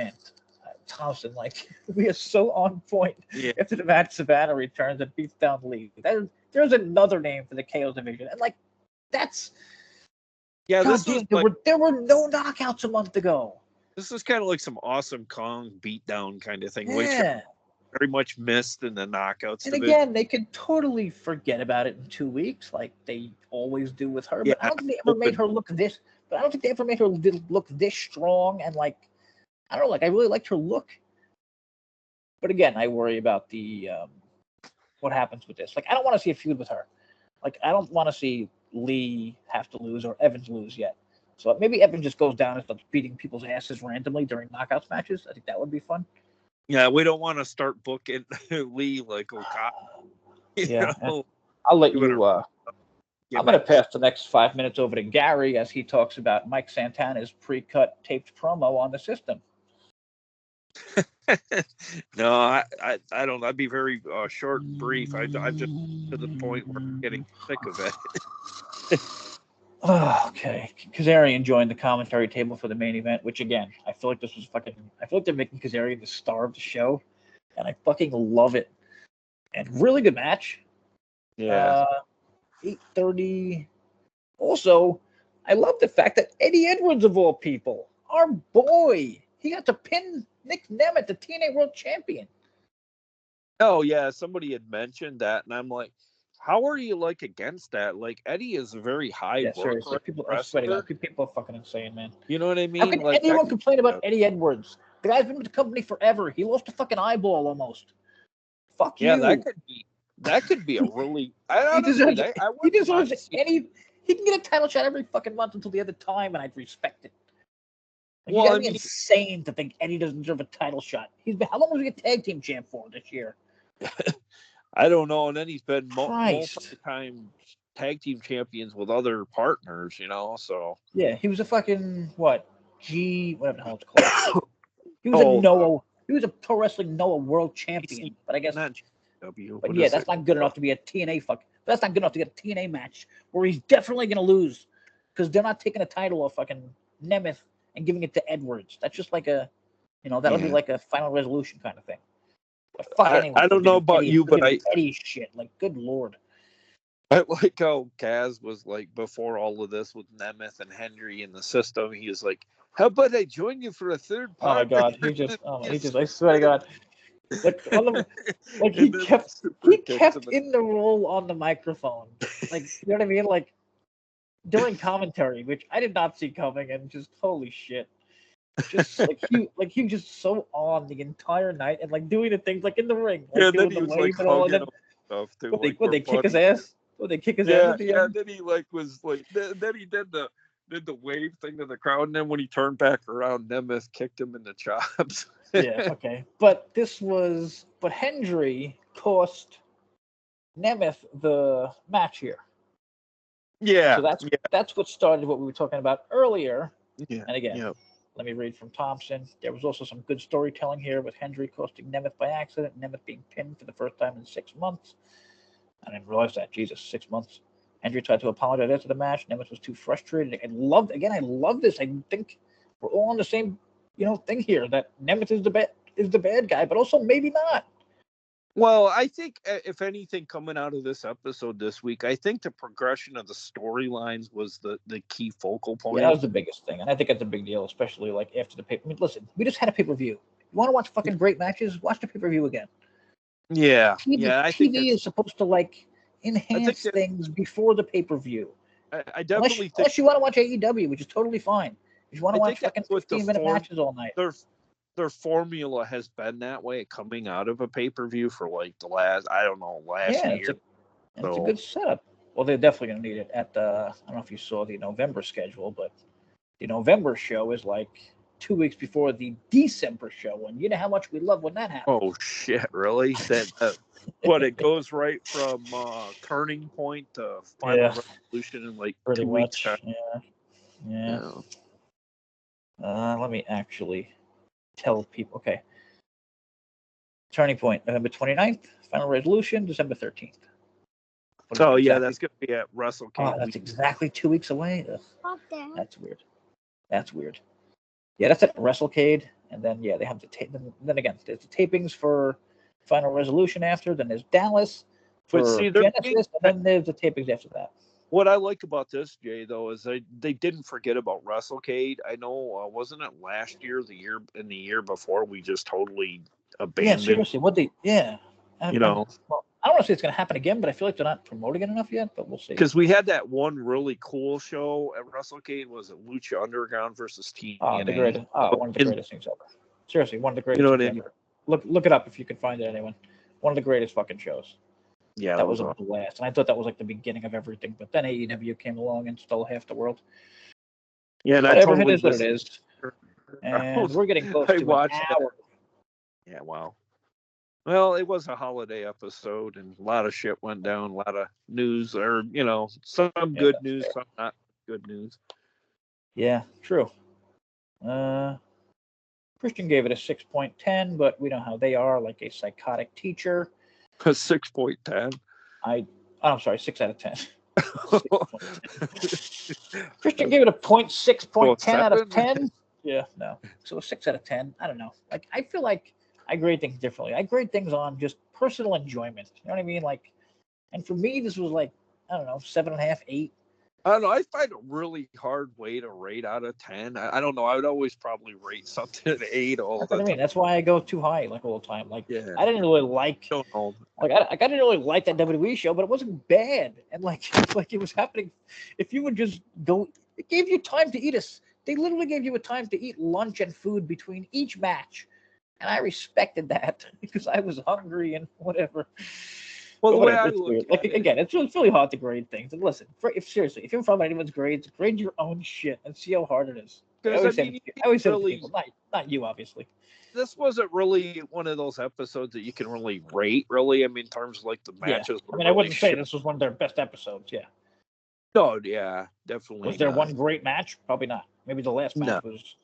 Thompson. Like, we are so on point. Yeah. After the match, Savannah returns and beats down Lee. There's another name for the KO division, and that's. Yeah, there were no knockouts a month ago. This is kind of like some Awesome Kong beatdown kind of thing, which Yeah. very much missed in the knockouts. And again, they could totally forget about it in 2 weeks, like they always do with her. But I don't think they ever made her look this. But I don't think they ever made her look this strong. And I don't know, I really liked her look. But again, I worry about the what happens with this. I don't want to see a feud with her. I don't want to see Lee have to lose or Evans lose yet. So maybe Evans just goes down and starts beating people's asses randomly during knockouts matches. I think that would be fun. Yeah, we don't want to start booking Lee like Okada. Yeah, I'll let you. I'm going to pass the next 5 minutes over to Gary as he talks about Mike Santana's pre-cut taped promo on the system. No, I don't. I'd be very short and brief. I'm just to the point where I'm getting sick of it. Okay, Kazarian joined the commentary table for the main event, which again, I feel like this was I feel like they're making Kazarian the star of the show, and I fucking love it. And really good match. Yeah. 8:30. Also, I love the fact that Eddie Edwards, of all people, our boy, he got to pin Nick Nemeth, the TNA World Champion. Oh yeah, somebody had mentioned that, and I'm like, how are you against that? Eddie is a very high seriously, people are sweating out. People are fucking insane, man. You know what I mean? How can anyone complain about Eddie Edwards? The guy's been with the company forever. He lost a fucking eyeball almost. Fuck you. Yeah, that could be a really. He deserves He any. He can get a title shot every fucking month until the end of time, and I'd respect it. Like, Well, you gotta be insane to think Eddie doesn't deserve a title shot. How long was he a tag team champ for this year? I don't know, and then he's been Christ. multi-time tag team champions with other partners, So Yeah, he was a fucking whatever the hell it's called. He was He was a pro wrestling Noah world champion, but I guess not W. But yeah, that's not good enough to be a TNA That's not good enough to get a TNA match where he's definitely gonna lose because they're not taking a title off fucking Nemeth and giving it to Edwards. That's just like a, that'll be like a final resolution kind of thing. But fuck anyway. I don't know about you, but Eddie shit. Like, good lord. I like how Kaz was like before all of this with Nemeth and Henry in the system. He was like, "How about I join you for a third part?" Oh my god, I swear to God, he kept in the role on the microphone, like, you know what I mean, like during commentary, which I did not see coming, and just holy shit, just like he was just so on the entire night and like doing the things like in the ring, like doing the wave and all, and then stuff too. Would they kick his ass? Would they kick his ass at the end? Then he then he did the wave thing to the crowd, and then when he turned back around, Nemeth kicked him in the chops. Yeah, okay. But Hendry cost Nemeth the match here. Yeah. So that's what started what we were talking about earlier. Yeah. And again, let me read from Thompson. There was also some good storytelling here with Hendry costing Nemeth by accident, Nemeth being pinned for the first time in 6 months. I didn't realize that. Jesus, 6 months. Hendry tried to apologize after the match. Nemeth was too frustrated. I love this. I think we're all on the same, thing here, that Nemeth is the bad guy, but also maybe not. Well, I think if anything coming out of this episode this week, I think the progression of the storylines was the key focal point. Yeah, that was the biggest thing, and I think that's a big deal, especially like after the pay. I mean, listen, we just had a pay-per-view. You want to watch fucking great matches? Watch the pay-per-view again. Yeah, I think TV is supposed to like enhance things before the pay-per-view. I definitely unless you want to watch AEW, which is totally fine. If you want to watch fucking 15-minute matches all night. Their formula has been that way coming out of a pay-per-view for like the last year. It's a good setup. Well, they're definitely going to need it at the, I don't know if you saw the November schedule, but the November show is like 2 weeks before the December show, and you know how much we love when that happens. Oh shit, really? That it goes right from turning point to final resolution in like pretty 2 much. weeks. Yeah. Let me actually tell people. Okay. Turning point, November 29th. Final resolution, December 13th. That's going to be at WrestleCade. Oh, that's exactly 2 weeks away. That's weird. Yeah, that's at WrestleCade, and then they have the then again, there's the tapings for Final Resolution after. Then there's Dallas for Genesis, and then there's the tapings after that. What I like about this, Jay, though, is they didn't forget about WrestleCade. I know, wasn't it last year, the year before, we just totally abandoned? Yeah, seriously, I don't want to say it's going to happen again, but I feel like they're not promoting it enough yet, but we'll see. Because we had that one really cool show at WrestleCade. Was it Lucha Underground versus TNA? One of the greatest things ever. Seriously, one of the greatest things ever. Look it up if you can find it, anyone. One of the greatest fucking shows. Yeah, that was a blast. And I thought that was like the beginning of everything, but then AEW came along and stole half the world. Yeah, and whatever it is what it is. And we're getting close to an hour. Yeah, wow. Well, it was a holiday episode, and a lot of shit went down, a lot of news, or, some good news, some not good news. Yeah, true. Christian gave it a 6.10, but we know how they are, like a psychotic teacher. A 6.10? I'm sorry, 6 out of 10. Christian gave it a 0.6.10 out of 10. Yeah, no. So a 6 out of 10. I don't know. Like, I feel like I grade things differently. I grade things on just personal enjoyment. You know what I mean? Like, and for me, this was like, I don't know, 7.5, 8. I don't know. I find a really hard way to rate out of 10. I don't know. I would always probably rate something at 8 all the time. I mean, that's why I go too high like all the time. Like, I didn't really like. I didn't really like that WWE show, but it wasn't bad. And like it was happening. If you would just go, it gave you time to eat They literally gave you a time to eat lunch and food between each match. And I respected that because I was hungry and whatever. Well, But the way whatever, I it's look weird. at Like, it, again, it's really hard to grade things. And listen, if seriously, if you're following anyone's grades, grade your own shit and see how hard it is. I because always say, you I always say it to really, people, not you, obviously. this wasn't really one of those episodes that you can really rate, really. I mean, in terms of like the Yeah. matches. I mean, I wouldn't say this was one of their best episodes. Yeah. No, yeah, definitely. Was there not. one great match? Probably not. Maybe the last match No. was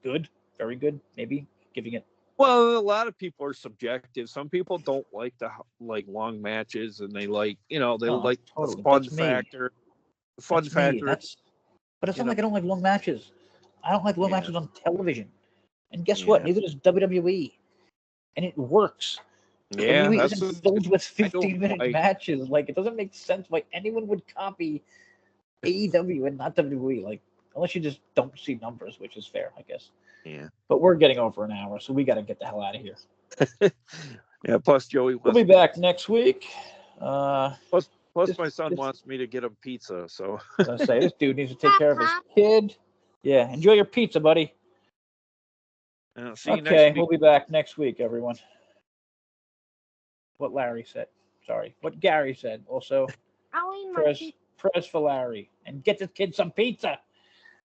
good, very good. Maybe giving it. Well, a lot of people are subjective. Some people don't like the long matches, and they like they like totally. the fun That's me. factor. The fun That's factor. me. But it's not like I don't like long matches. I don't like long Yeah. matches on television. And guess Yeah. what? Neither does WWE. And it works. Yeah, WWE that's isn't filled with I don't 15-minute like- matches. Like, it doesn't make sense why anyone would copy AEW and not WWE. Like, unless you just don't see numbers, which is fair, I guess. Yeah. But we're getting over an hour, so we got to get the hell out of here. Yeah. Plus, Joey We'll wants. be back next week. Plus, this- my son this- wants me to get him pizza. So. I was gonna say, this dude needs to take care of his kid. Yeah, enjoy your pizza, buddy. See you Okay, next week. we'll be back next week, everyone. What Larry said. Sorry. What Gary said. Also, I'll eat my press, pizza. press for Larry. And get this kid some pizza.